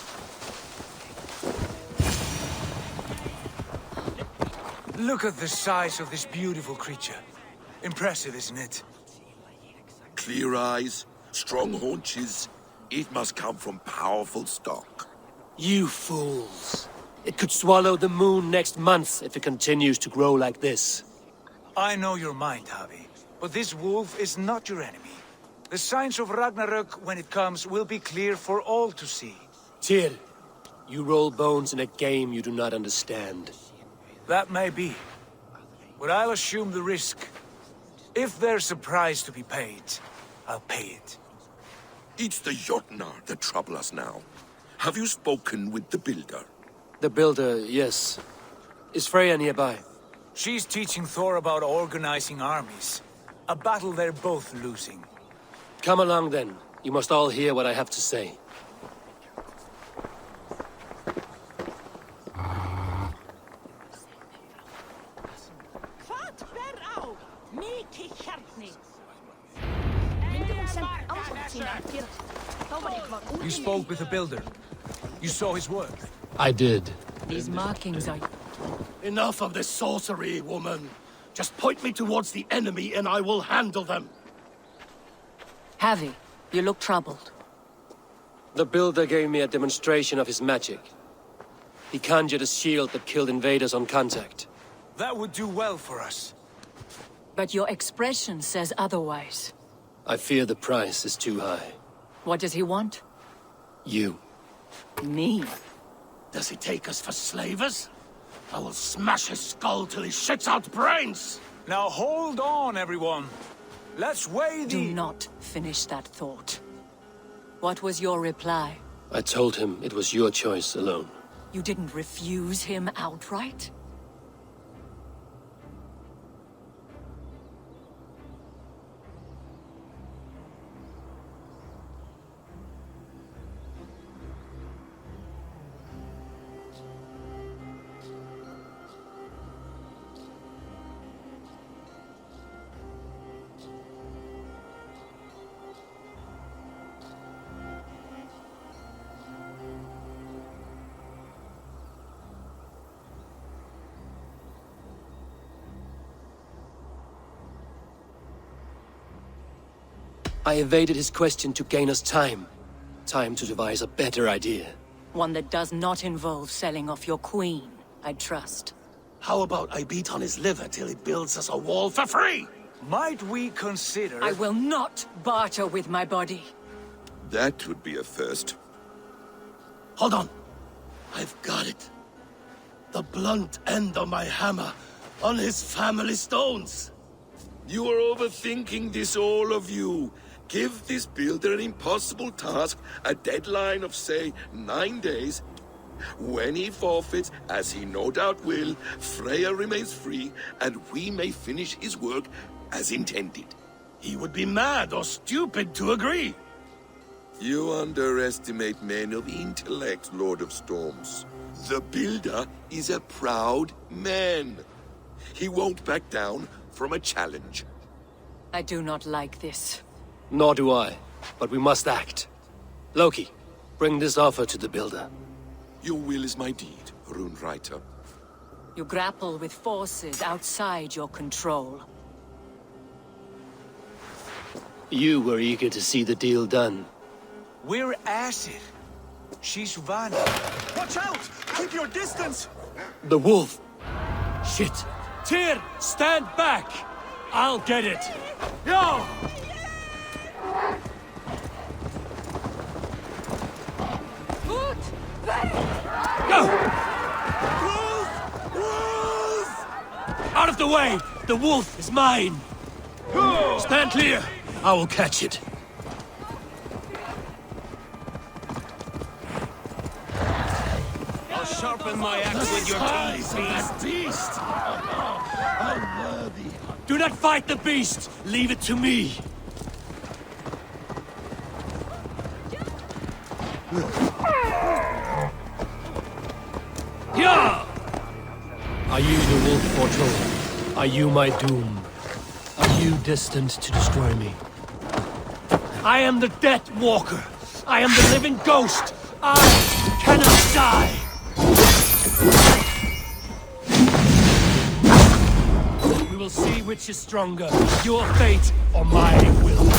Look at the size of this beautiful creature. Impressive, isn't it? Clear eyes, strong haunches. It must come from powerful stock. You fools. It could swallow the moon next month if it continues to grow like this. I know your mind, Javi, but this wolf is not your enemy. The signs of Ragnarök, when it comes, will be clear for all to see. Tyr, you roll bones in a game you do not understand. That may be, but I'll assume the risk. If there's a price to be paid, I'll pay it. It's the Jotnar that trouble us now. Have you spoken with the Builder? The Builder, yes. Is Freya nearby? She's teaching Thor about organizing armies. A battle they're both losing. Come along then. You must all hear what I have to say. You spoke with the Builder. You saw his work. I did. These markings are... Enough of this sorcery, woman. Just point me towards the enemy and I will handle them. Javi, you look troubled. The Builder gave me a demonstration of his magic. He conjured a shield that killed invaders on contact. That would do well for us. But your expression says otherwise. I fear the price is too high. What does he want? You. Me? Does he take us for slavers? I will smash his skull till he shits out brains! Now hold on, everyone. Let's weigh the... Do not finish that thought. What was your reply? I told him it was your choice alone. You didn't refuse him outright? I evaded his question to gain us time. Time to devise a better idea. One that does not involve selling off your queen, I trust. How about I beat on his liver till he builds us a wall for free? Might we consider... I will not barter with my body. That would be a first. Hold on. I've got it. The blunt end of my hammer on his family stones. You are overthinking this, all of you. Give this Builder an impossible task, a deadline of, say, 9 days. When he forfeits, as he no doubt will, Freya remains free, and we may finish his work as intended. He would be mad or stupid to agree. You underestimate men of intellect, Lord of Storms. The Builder is a proud man. He won't back down from a challenge. I do not like this. Nor do I, but we must act. Loki, bring this offer to the Builder. Your will is my deed, Rune Writer. You grapple with forces outside your control. You were eager to see the deal done. We're at it. She's Vanna. Watch out! Keep your distance! The wolf! Shit! Tyr, stand back! I'll get it! Yo! Go! Wolf! Wolf! Out of the way! The wolf is mine! Stand clear! I will catch it. I'll sharpen my axe with your teeth, beast! How worthy! Do not fight the beast! Leave it to me! Yeah! Are you the wolf foretold? Are you my doom? Are you destined to destroy me? I am the Death Walker! I am the living ghost! I cannot die! We will see which is stronger, your fate or my will.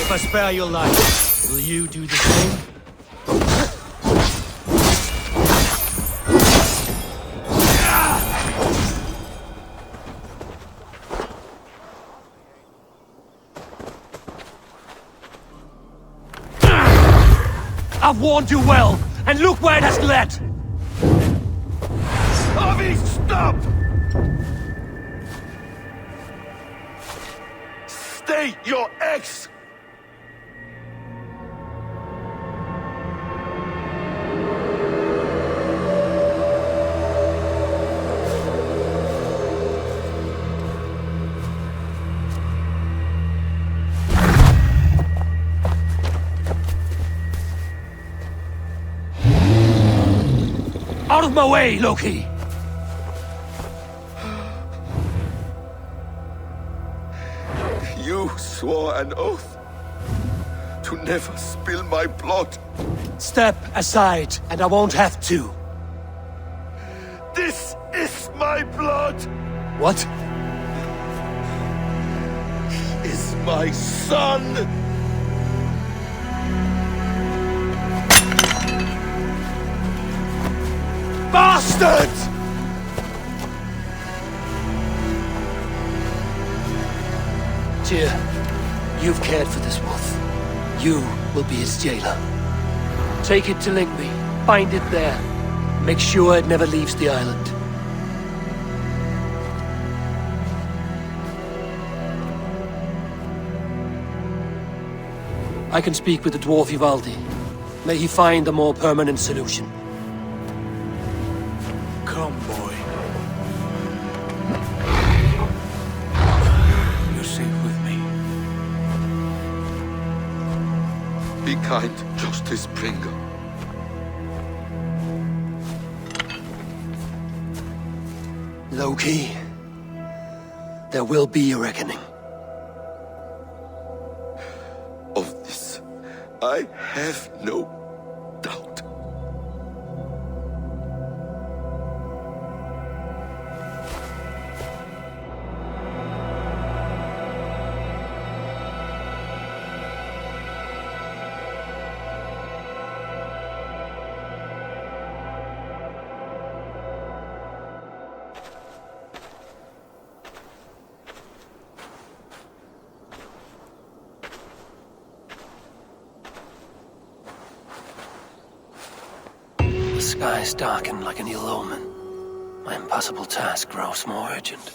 If I spare your life, will you do the same? I've warned you well, and look where it has led! Avi, stop! State your ex! Out of my way, Loki! You swore an oath to never spill my blood. Step aside, and I won't have to. This is my blood! What? He is my son! Bastard! Tyr, you've cared for this wolf. You will be his jailer. Take it to Lingby. Bind it there. Make sure it never leaves the island. I can speak with the dwarf Ivaldi. May he find a more permanent solution. Come, boy. You're safe with me. Be kind, Justice Bringer. Loki, there will be a reckoning. Of this, I have no doubt. The skies darken like an ill omen. My impossible task grows more urgent.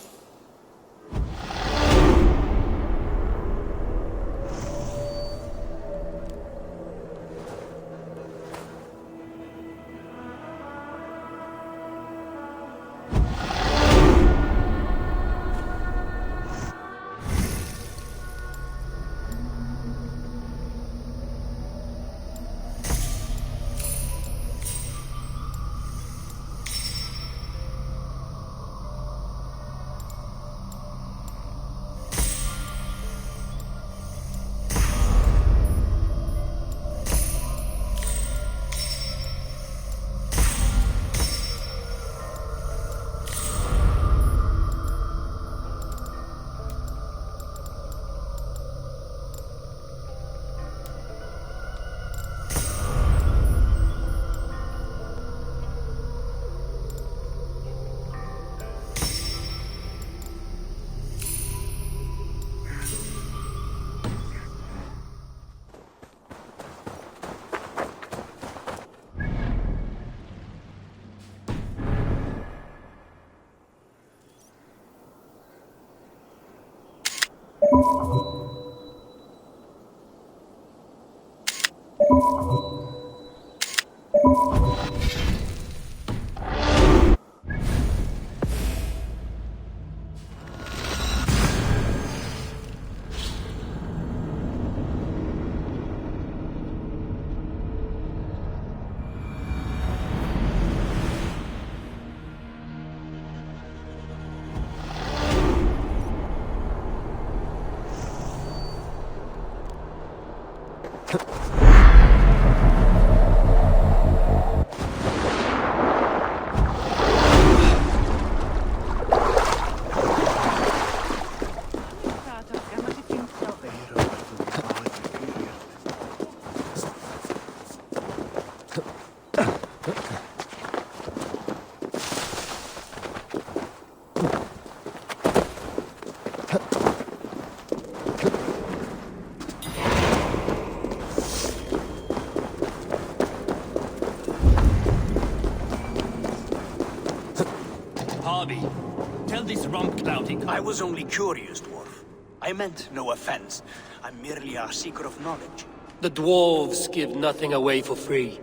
I was only curious, dwarf. I meant no offense. I'm merely a seeker of knowledge. The dwarves give nothing away for free.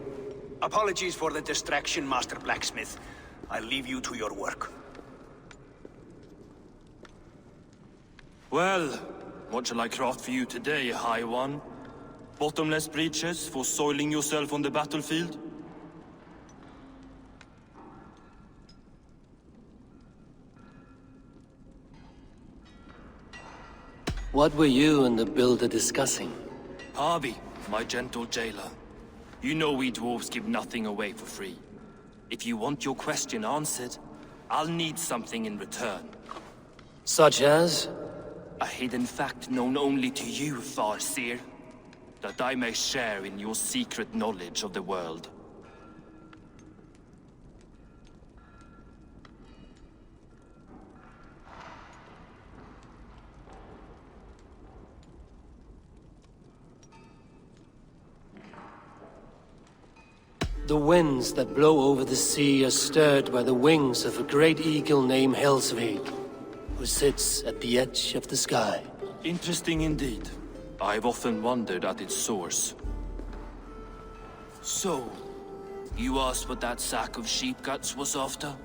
Apologies for the distraction, Master Blacksmith. I'll leave you to your work. Well, what shall I craft for you today, High One? Bottomless breeches for soiling yourself on the battlefield? What were you and the builder discussing? Harvey, my gentle jailer. You know we dwarves give nothing away for free. If you want your question answered, I'll need something in return. Such as? A hidden fact known only to you, Farseer. That I may share in your secret knowledge of the world. The winds that blow over the sea are stirred by the wings of a great eagle named Helsvig, who sits at the edge of the sky. Interesting indeed. I've often wondered at its source. So, you asked what that sack of sheep guts was after?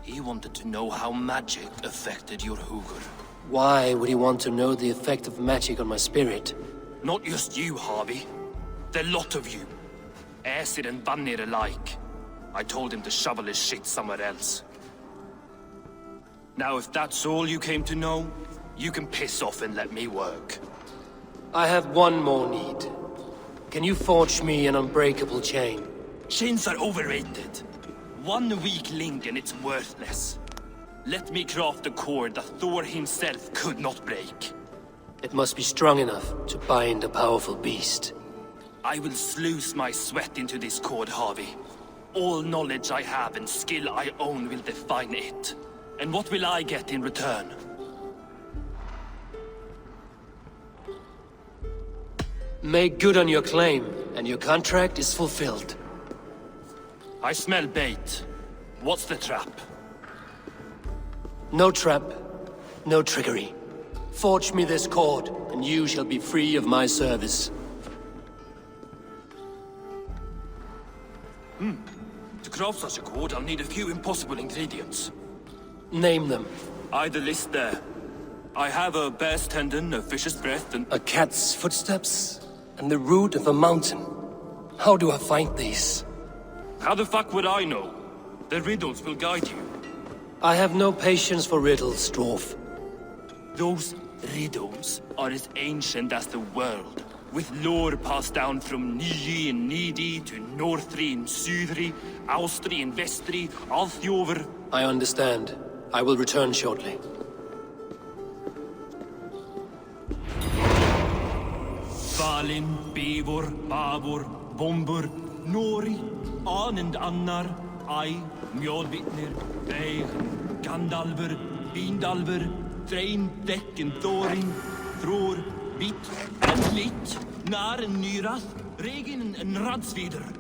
He wanted to know how magic affected your Hugr. Why would he want to know the effect of magic on my spirit? Not just you, Harvey. The lot of you. Aesir and Vanir alike. I told him to shovel his shit somewhere else. Now if that's all you came to know, you can piss off and let me work. I have one more need. Can you forge me an unbreakable chain? Chains are overrated. One weak link and it's worthless. Let me craft a cord that Thor himself could not break. It must be strong enough to bind a powerful beast. I will sluice my sweat into this cord, Harvey. All knowledge I have and skill I own will define it. And what will I get in return? Make good on your claim, and your contract is fulfilled. I smell bait. What's the trap? No trap, no trickery. Forge me this cord, and you shall be free of my service. To craft such a cord, I'll need a few impossible ingredients. Name them. The list there. I have a bear's tendon, a fish's breath, and... A cat's footsteps, and the root of a mountain. How do I find these? How the fuck would I know? The riddles will guide you. I have no patience for riddles, dwarf. Those riddles are as ancient as the world, with lore passed down from Niji and Nidi to Northri and Sudri, Austri and Vestri, Althjover. I understand. I will return shortly. Valin, Bivor, Bavor, Bombur, Nori, Anand Annar, Ai, Mjolvitnir, Beir, Gandalfur, Bindalfur, Threin, Dekken, Thorin, Thror, Bit, and Lit, Nar and Nyrath, Regin and Radsvider.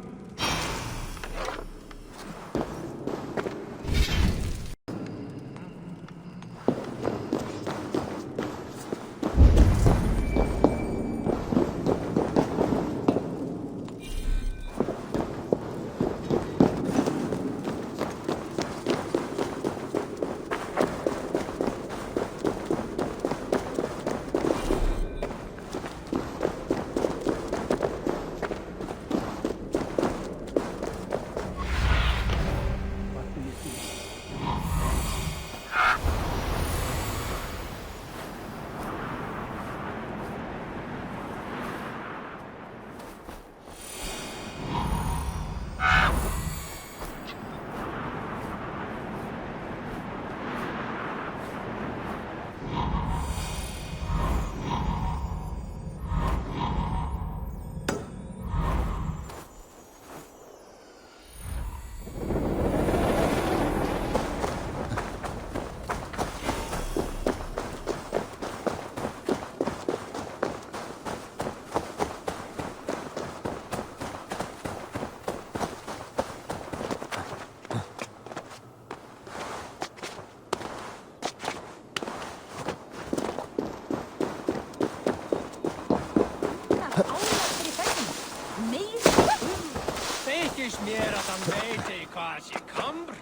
Þykist mér að hann veiti hvað sé kambr.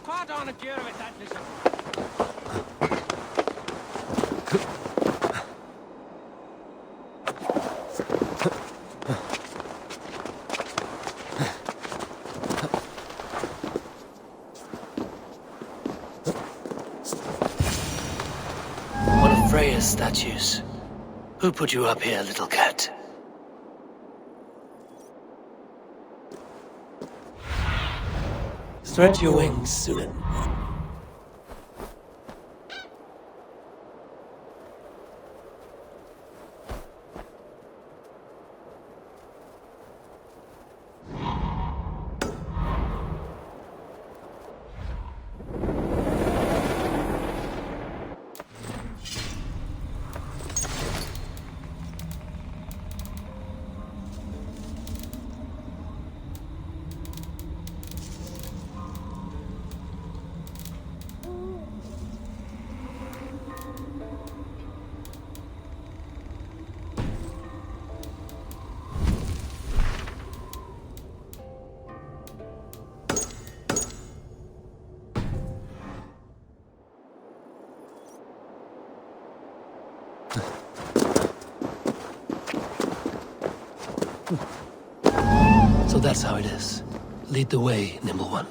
Hvað á hann að gera við þetta sem... One of Freya's Aesir's statues. Who put you up here, little cat? Stretch your wings, Sunan. So that's how it is. Lead the way, Nimble One.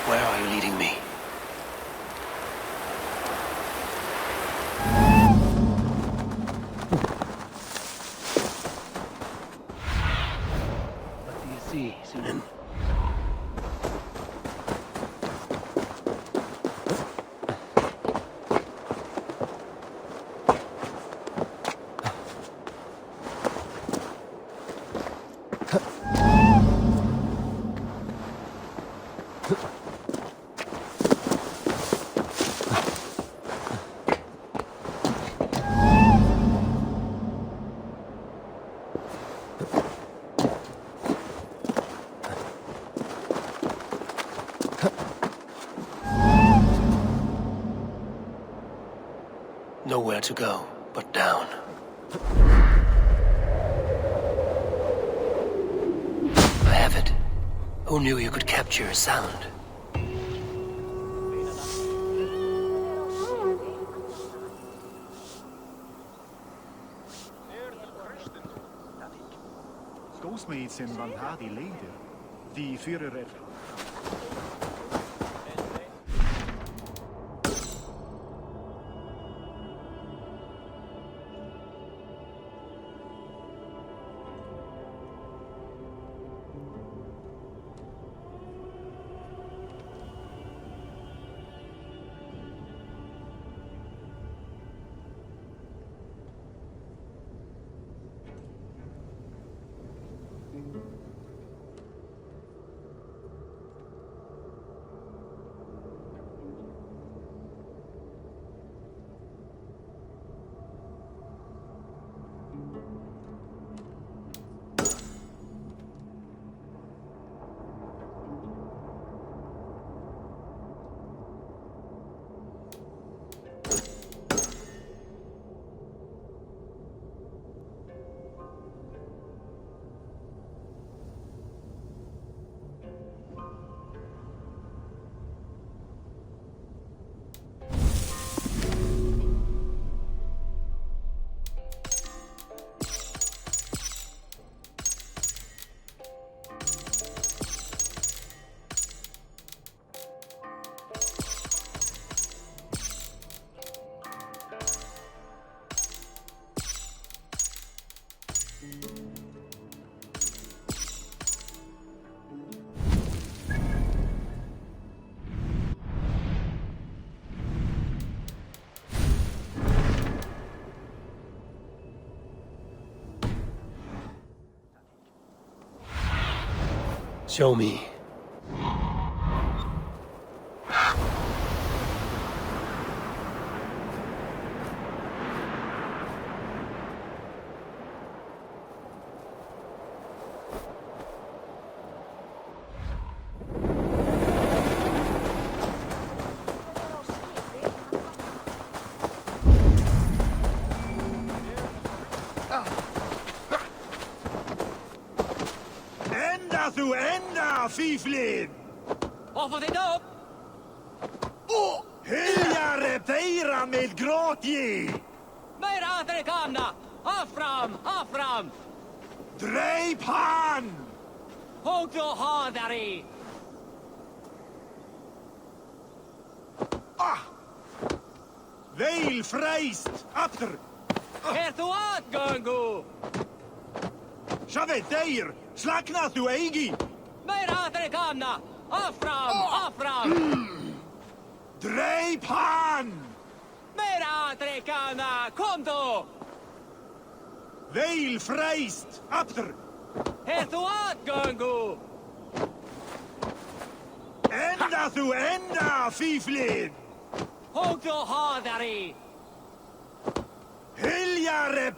Where are you leading me? What do you see, Sunan? Nowhere to go but down. I have it. Who knew you could capture a sound? Schoolmates in Valhalla later. Die Führer. Show me. Enda þú enda, fíflin! Offer det upp! Hyljare pyramid gråtji! Mer adrekanna! Afram! Afram! Dreip han! Hugg då hadari! Veil freist! Apter! Her du atgöngu! Shavet deir! Slakna tu eigi! Mer adrekanna! Afram! Afram! Dreip han! Mer adrekanna! Kom då! Veil freist! Apter! Her du atgöngu! Enda tu enda, fiflid! Hugg då hadari! Hyljare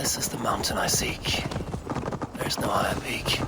This is the mountain I seek. There's no higher peak.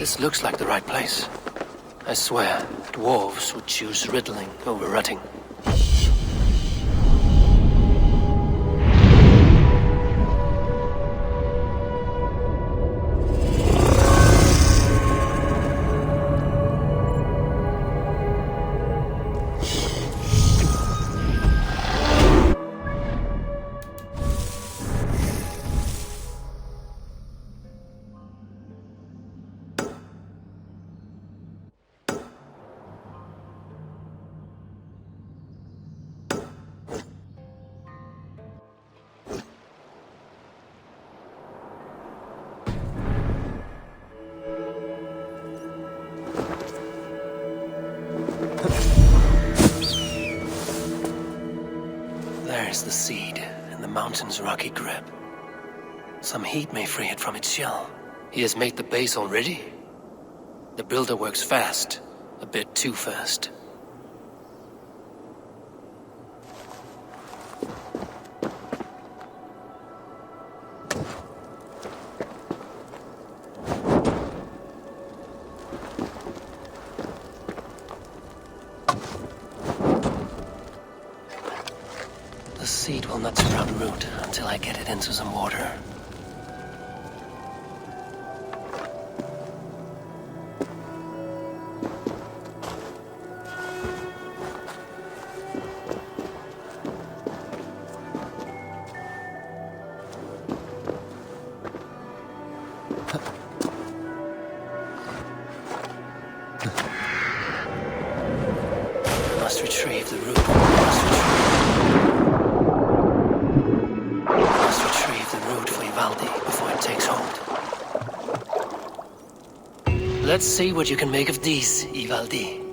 This looks like the right place. I swear, dwarves would choose riddling over rutting. There's the seed in the mountain's rocky grip. Some heat may free it from its shell. He has made the base already? The builder works fast. A bit too fast. The seed will not sprout root until I get it into some water. Must retrieve the root. Must retrieve the root for Ivaldi before it takes hold. Let's see what you can make of these, Ivaldi.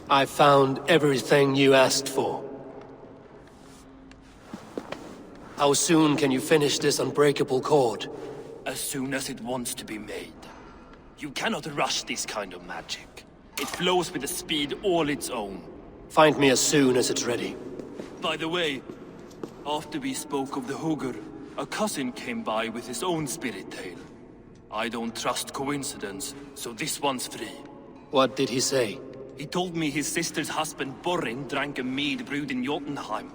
I found everything you asked for. How soon can you finish this unbreakable cord? As soon as it wants to be made. You cannot rush this kind of magic. It flows with a speed all its own. Find me as soon as it's ready. By the way, after we spoke of the Hugr, a cousin came by with his own spirit tale. I don't trust coincidence, so this one's free. What did he say? He told me his sister's husband Borin drank a mead brewed in Jotunheim,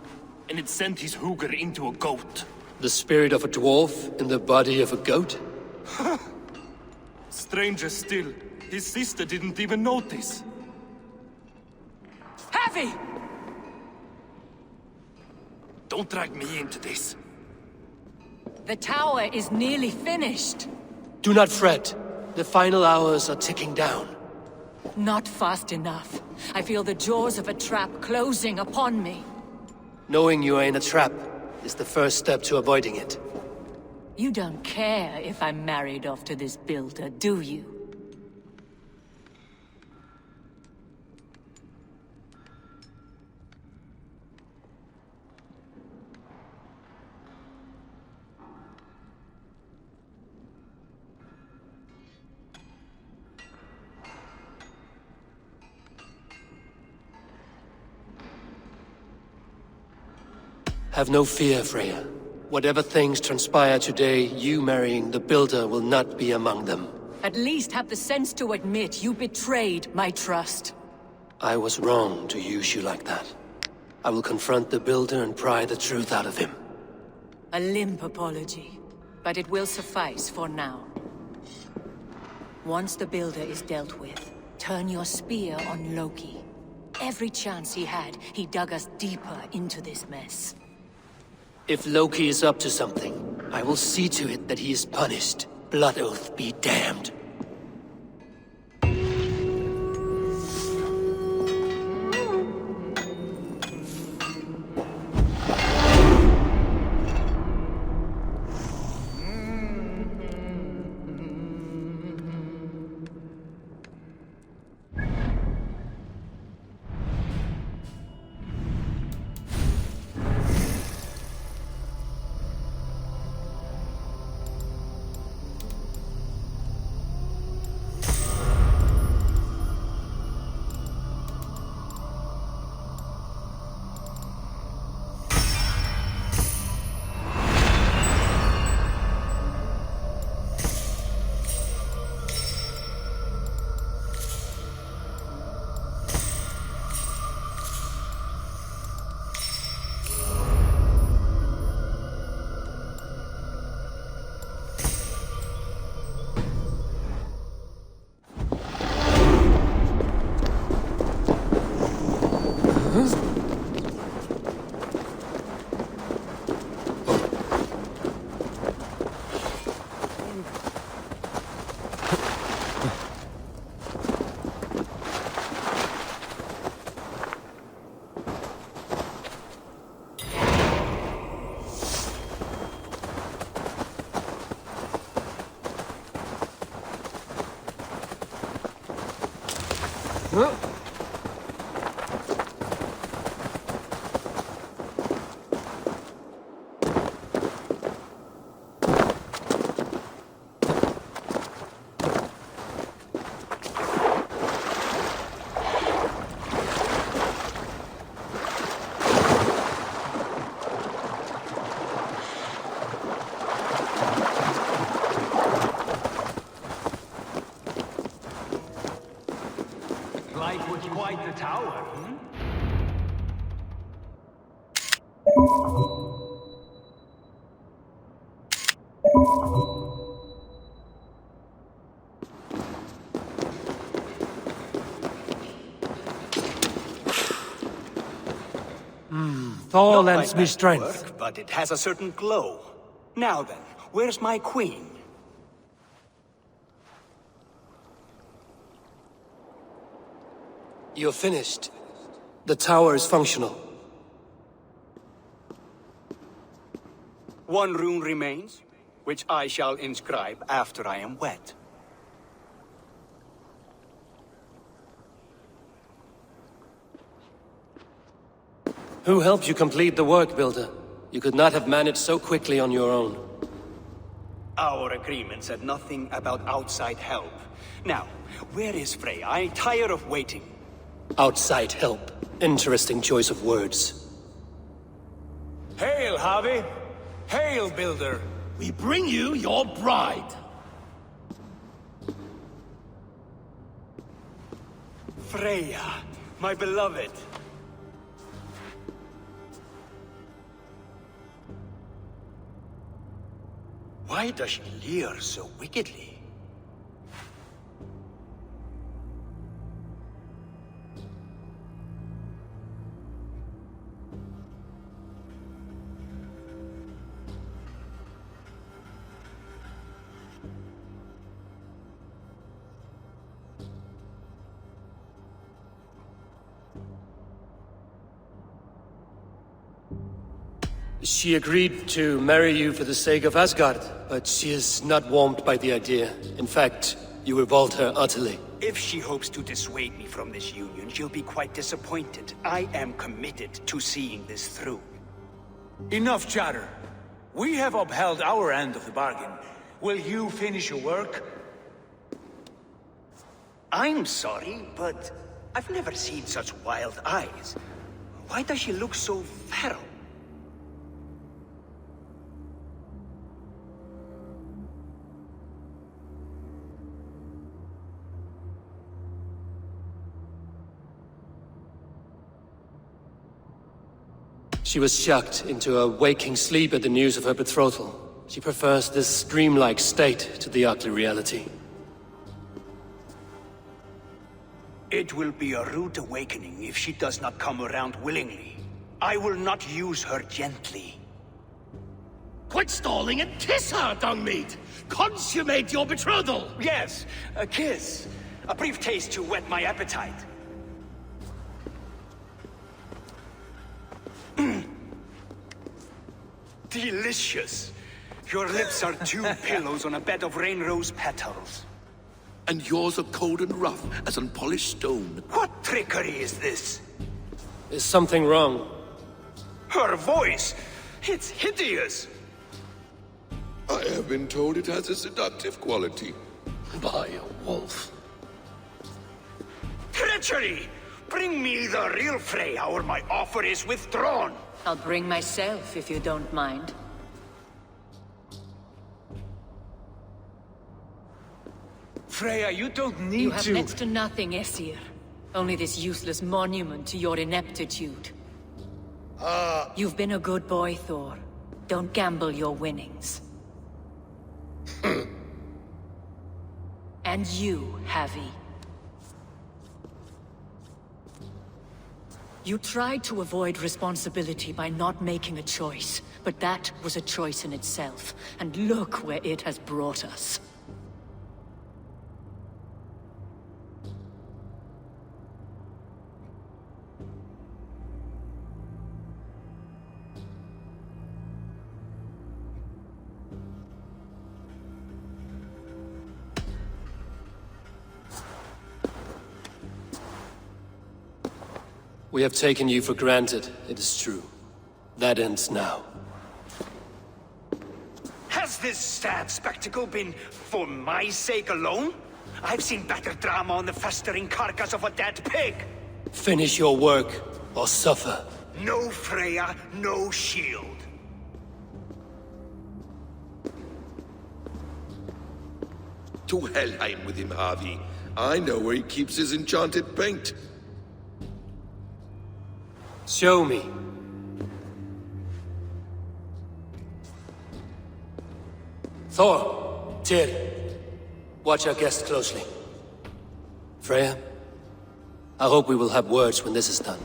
and it sent his Hugr into a goat. The spirit of a dwarf in the body of a goat? Stranger still, his sister didn't even notice. Heavy! Don't drag me into this. The tower is nearly finished. Do not fret. The final hours are ticking down. Not fast enough. I feel the jaws of a trap closing upon me. Knowing you are in a trap is the first step to avoiding it. You don't care if I'm married off to this builder, do you? Have no fear, Freya. Whatever things transpire today, you marrying the Builder will not be among them. At least have the sense to admit you betrayed my trust. I was wrong to use you like that. I will confront the Builder and pry the truth out of him. A limp apology, but it will suffice for now. Once the Builder is dealt with, turn your spear on Loki. Every chance he had, he dug us deeper into this mess. If Loki is up to something, I will see to it that he is punished. Blood Oath be damned. Life was quite the tower, hmm? Thor Not lends my me best strength. work, but it has a certain glow. Now then, where's my queen? You're finished. The tower is functional. One rune remains, which I shall inscribe after I am wet. Who helped you complete the work, Builder? You could not have managed so quickly on your own. Our agreement said nothing about outside help. Now, where is Frey? I'm tired of waiting. Outside help. Interesting choice of words. Hail, Harvey! Hail, Builder! We bring you your bride. Freya, my beloved. Why does she leer so wickedly? She agreed to marry you for the sake of Asgard, but she is not warmed by the idea. In fact, you revolt her utterly. If she hopes to dissuade me from this union, she'll be quite disappointed. I am committed to seeing this through. Enough chatter. We have upheld our end of the bargain. Will you finish your work? I'm sorry, but I've never seen such wild eyes. Why does she look so feral? She was shocked into a waking sleep at the news of her betrothal. She prefers this dreamlike state to the ugly reality. It will be a rude awakening if she does not come around willingly. I will not use her gently. Quit stalling and kiss her, Dungmeat! Consummate your betrothal! Yes, a kiss. A brief taste to whet my appetite. Delicious. Your lips are two pillows on a bed of rain rose petals. And yours are cold and rough as unpolished stone. What trickery is this? Is something wrong? Her voice! It's hideous! I have been told it has a seductive quality. By a wolf. Treachery! Bring me the real Freya, or my offer is withdrawn! I'll bring myself, if you don't mind. Freya, you don't need You have to... next to nothing, Aesir. Only this useless monument to your ineptitude. You've been a good boy, Thor. Don't gamble your winnings. And you, Havi. You tried to avoid responsibility by not making a choice, but that was a choice in itself, and look where it has brought us. We have taken you for granted, it is true. That ends now. Has this sad spectacle been for my sake alone? I've seen better drama on the festering carcass of a dead pig! Finish your work, or suffer. No Freya, no shield. To Helheim with him, Harvey. I know where he keeps his enchanted paint. Show me. Thor, Tyr, watch our guest closely. Freya, I hope we will have words when this is done.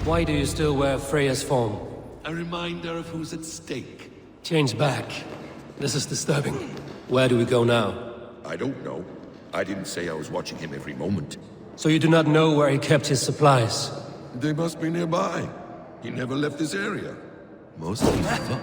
Why do you still wear Freya's form? A reminder of who's at stake. Change back. This is disturbing. Where do we go now? I don't know. I didn't say I was watching him every moment. So you do not know where he kept his supplies? They must be nearby. He never left this area. Mostly fuck.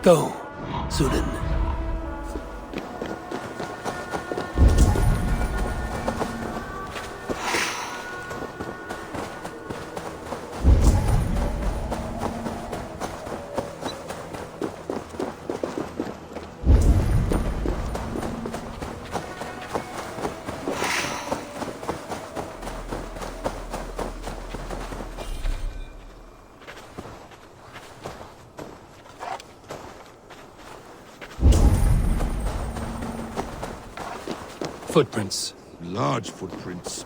Go, Sunan. Footprints. Large footprints.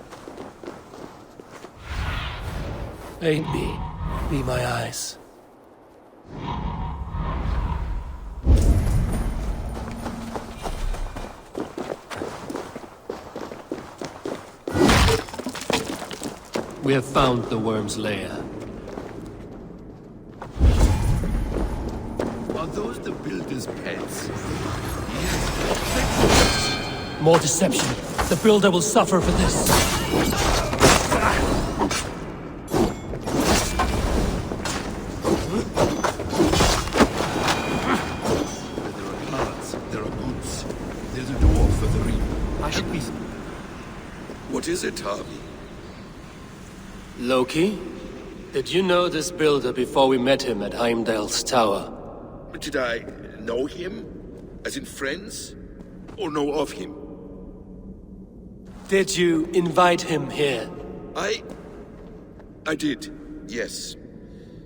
Aid me. Be my eyes. We have found the worm's lair. Are those the builder's pets? More deception. The builder will suffer for this. There are hearts, there are goods. There's a door for the reap. I should be... What is it, Harvey? Loki? Did you know this builder before we met him at Heimdall's tower? Did I know him? As in friends? Or know of him? Did you invite him here? I did, yes.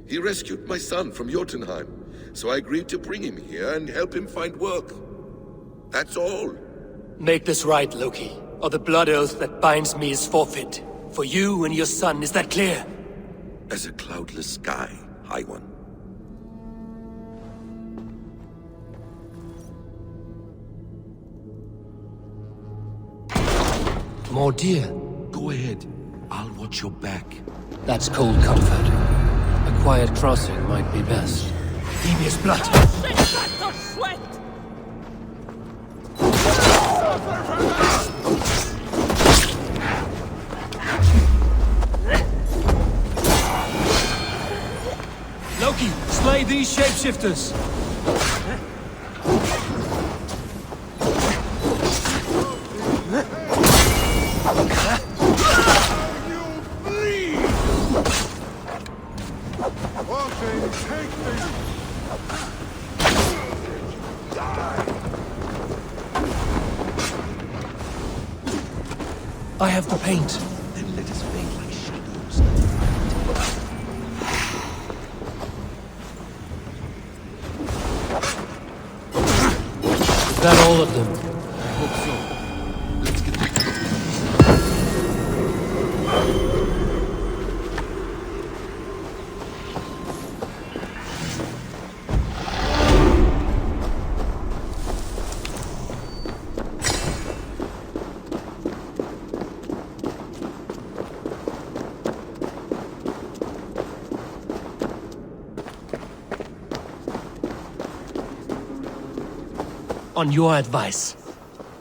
He rescued my son from Jotunheim, so I agreed to bring him here and help him find work. That's all. Make this right, Loki, or the blood oath that binds me is forfeit. For you and your son, is that clear? As a cloudless sky, High One. More deer. Go ahead. I'll watch your back. That's cold comfort. A quiet crossing might be best. Devious blood. Sweat! Loki, slay these shapeshifters! I have the paint. Then let us fade like shadows. Is that all of them? I hope so. Let's get On your advice,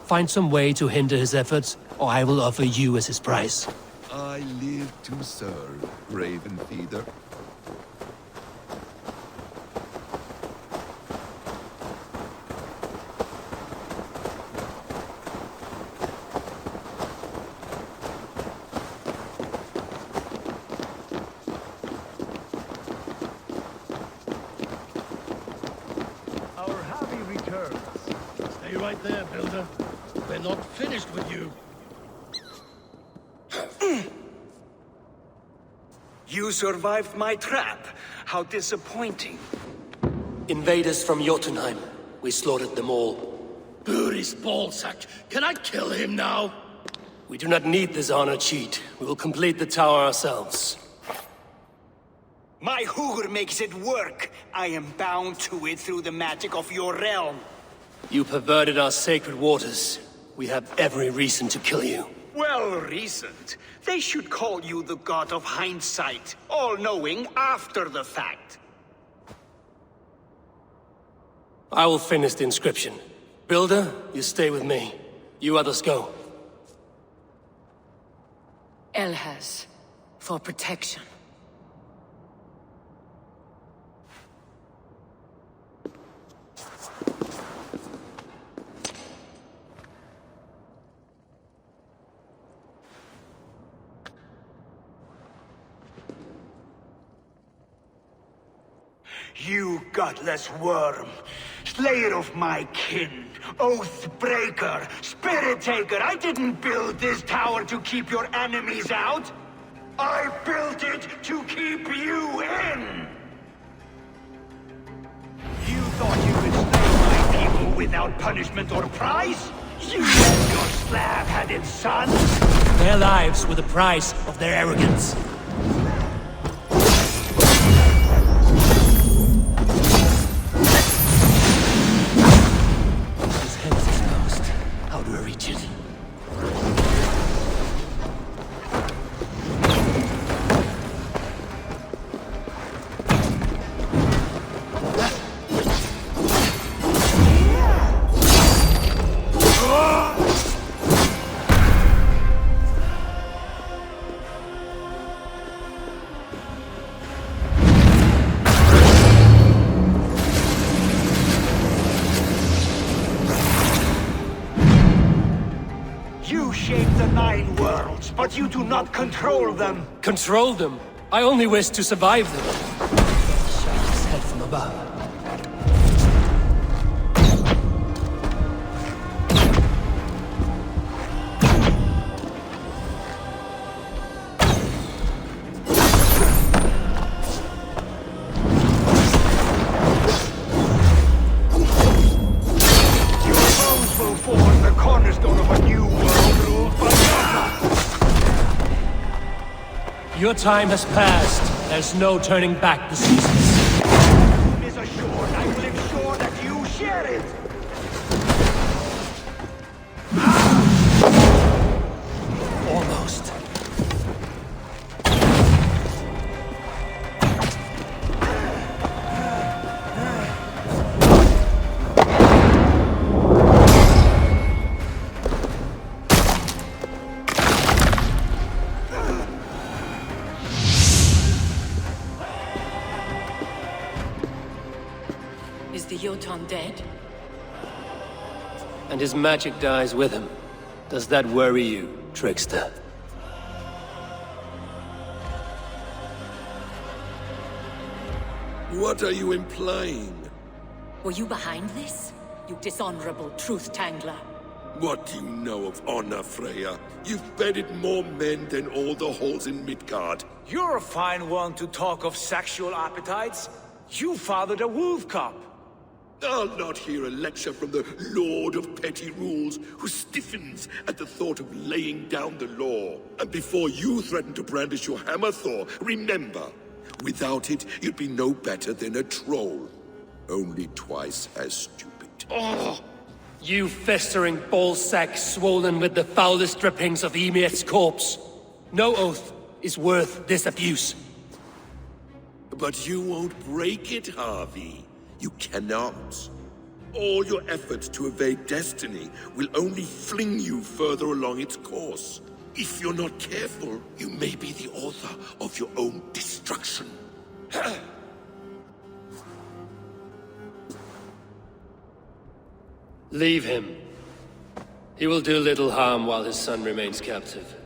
find some way to hinder his efforts, or I will offer you as his prize. I live to serve, Raven Feeder. Our Harvey returns. Stay right there, Builder. We're not finished with you. You survived my trap. How disappointing. Invaders from Jotunheim. We slaughtered them all. Buri's ballsack. Can I kill him now? We do not need this honor cheat. We will complete the tower ourselves. My Hugr makes it work. I am bound to it through the magic of your realm. You perverted our sacred waters. We have every reason to kill you. Well reasoned. They should call you the god of hindsight, all-knowing after the fact. I will finish the inscription. Builder, you stay with me. You others go. Elhaz, for protection. You godless worm, slayer of my kin, oath breaker, spirit taker, I didn't build this tower to keep your enemies out. I built it to keep you in. You thought you could slay my people without punishment or prize? You and your slab-headed sons? Their lives were the price of their arrogance. But you do not control them. Control them? I only wish to survive them. Shot his head from above. Your time has passed. There's no turning back the seasons. Is assured, I will ensure that you share it. Almost. Is the Jotun dead? And his magic dies with him. Does that worry you, trickster? What are you implying? Were you behind this? You dishonorable truth-tangler. What do you know of honor, Freya? You've bedded more men than all the halls in Midgard. You're a fine one to talk of sexual appetites. You fathered a wolf cub. I'll not hear a lecture from the Lord of Petty Rules, who stiffens at the thought of laying down the law. And before you threaten to brandish your hammer, Thor, remember, without it, you'd be no better than a troll. Only twice as stupid. Oh! You festering ballsack swollen with the foulest drippings of Ymir's corpse. No oath is worth this abuse. But you won't break it, Harvey. You cannot. All your efforts to evade destiny will only fling you further along its course. If you're not careful, you may be the author of your own destruction. Leave him. He will do little harm while his son remains captive.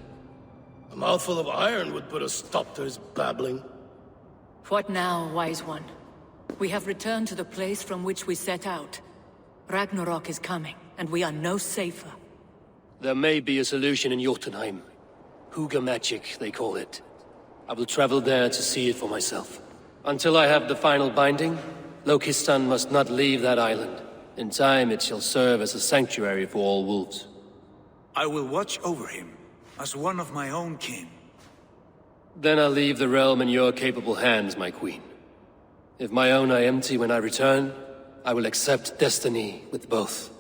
A mouthful of iron would put a stop to his babbling. What now, wise one? We have returned to the place from which we set out. Ragnarok is coming, and we are no safer. There may be a solution in Jotunheim. Huga magic, they call it. I will travel there to see it for myself. Until I have the final binding, Lokistan must not leave that island. In time, it shall serve as a sanctuary for all wolves. I will watch over him, as one of my own kin. Then I'll leave the realm in your capable hands, my queen. If my own are empty when I return, I will accept destiny with both.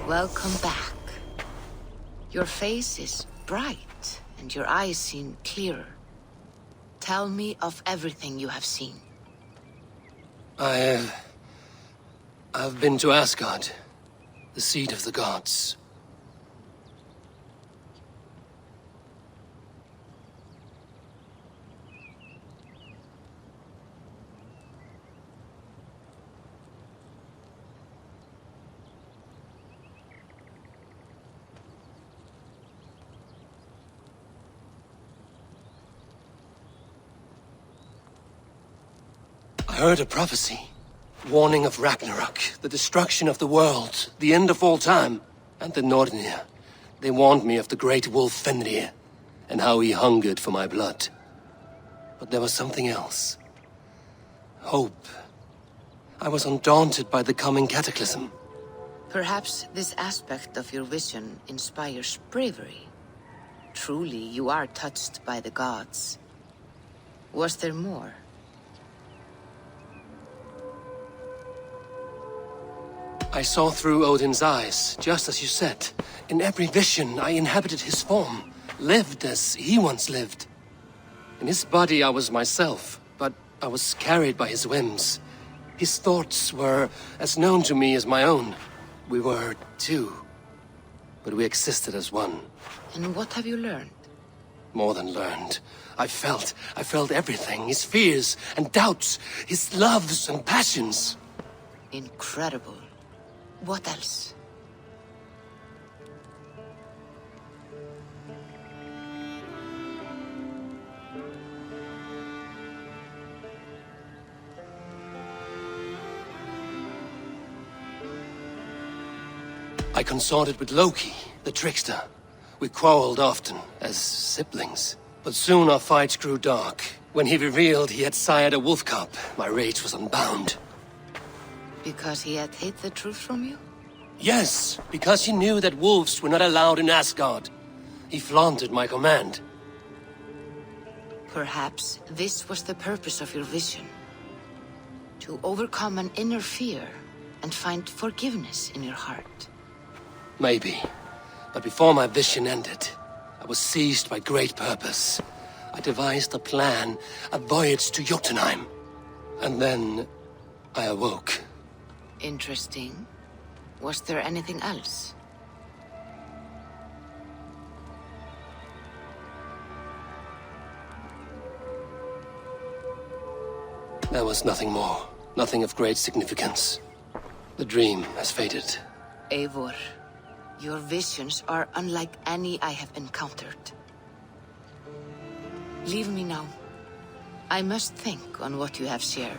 Welcome back. Your face is bright, and your eyes seem clearer. Tell me of everything you have seen. I've been to Asgard, the seat of the gods. I heard a prophecy, warning of Ragnarok, the destruction of the world, the end of all time. And the Nornir, they warned me of the great wolf Fenrir, and how he hungered for my blood. But there was something else. Hope. I was undaunted by the coming cataclysm. Perhaps this aspect of your vision inspires bravery. Truly, you are touched by the gods. Was there more? I saw through Odin's eyes, just as you said. In every vision, I inhabited his form, lived as he once lived. In his body, I was myself, but I was carried by his whims. His thoughts were as known to me as my own. We were two, but we existed as one. And what have you learned? More than learned. I felt everything. His fears and doubts, his loves and passions. Incredible. What else? I consorted with Loki, the trickster. We quarreled often, as siblings. But soon our fights grew dark. When he revealed he had sired a wolf cub, my rage was unbound. Because he had hid the truth from you? Yes, because he knew that wolves were not allowed in Asgard. He flaunted my command. Perhaps this was the purpose of your vision. To overcome an inner fear and find forgiveness in your heart. Maybe. But before my vision ended, I was seized by great purpose. I devised a plan, a voyage to Jotunheim. And then I awoke. Interesting. Was there anything else? There was nothing more. Nothing of great significance. The dream has faded. Eivor, your visions are unlike any I have encountered. Leave me now. I must think on what you have shared.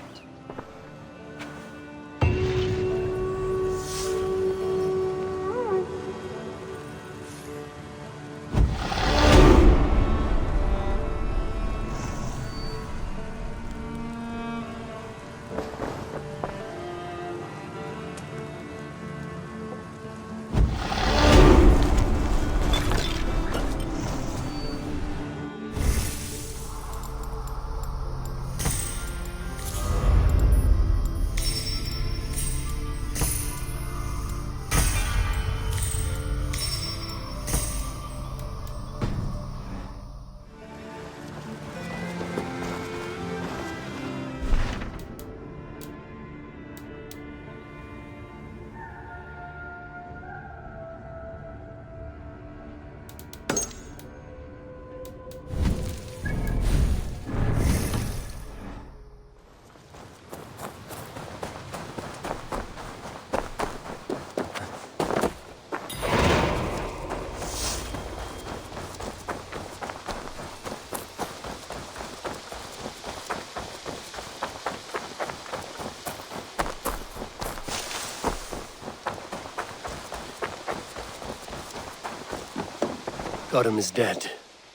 Gotham is dead,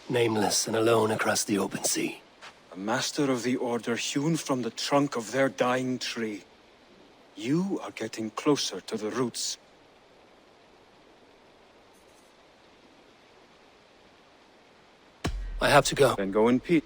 nameless and alone across the open sea. A master of the Order hewn from the trunk of their dying tree. You are getting closer to the roots. I have to go. Then go in peace.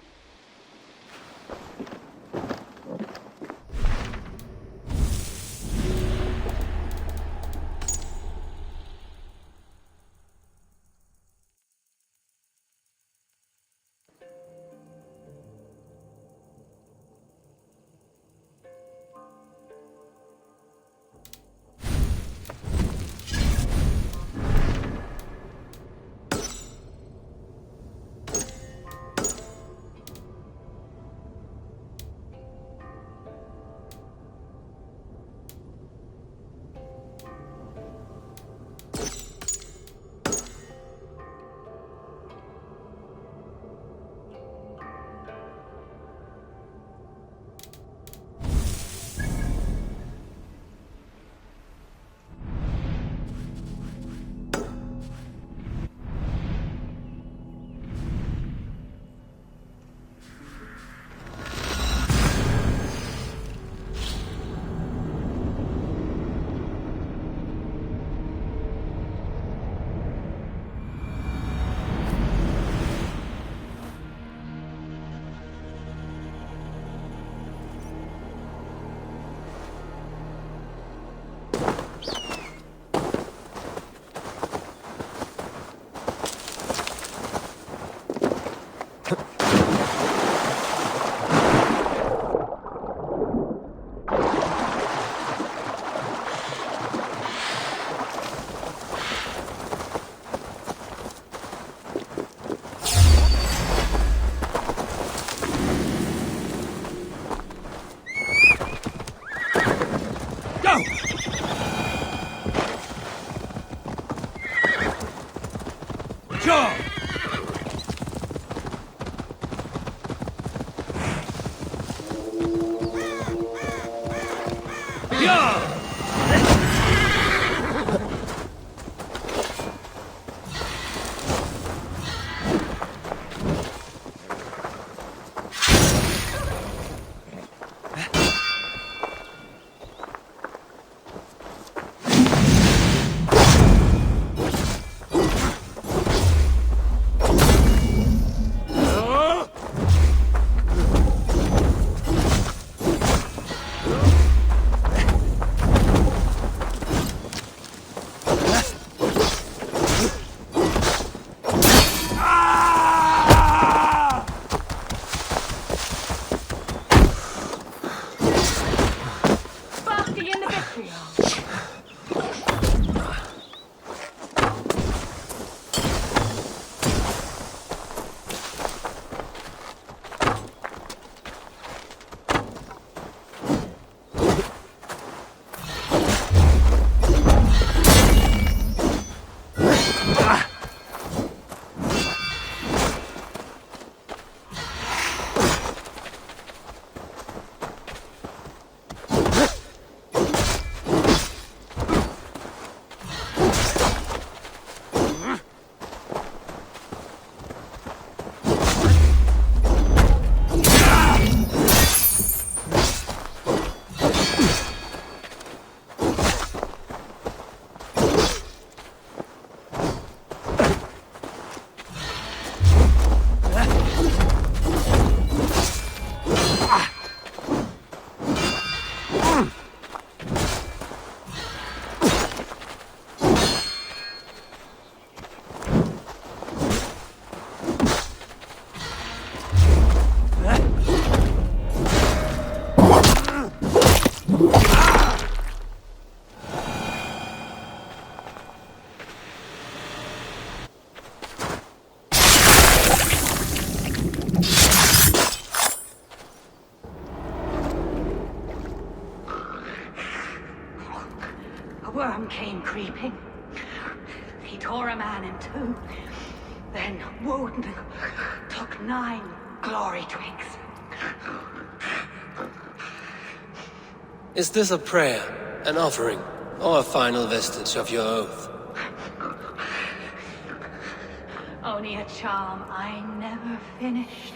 Sure! Yeah! Sparky in the vitriol. A worm came creeping. He tore a man in two. Then Woden took 9 glory twigs. Is this a prayer, an offering, or a final vestige of your oath? Only a charm I never finished.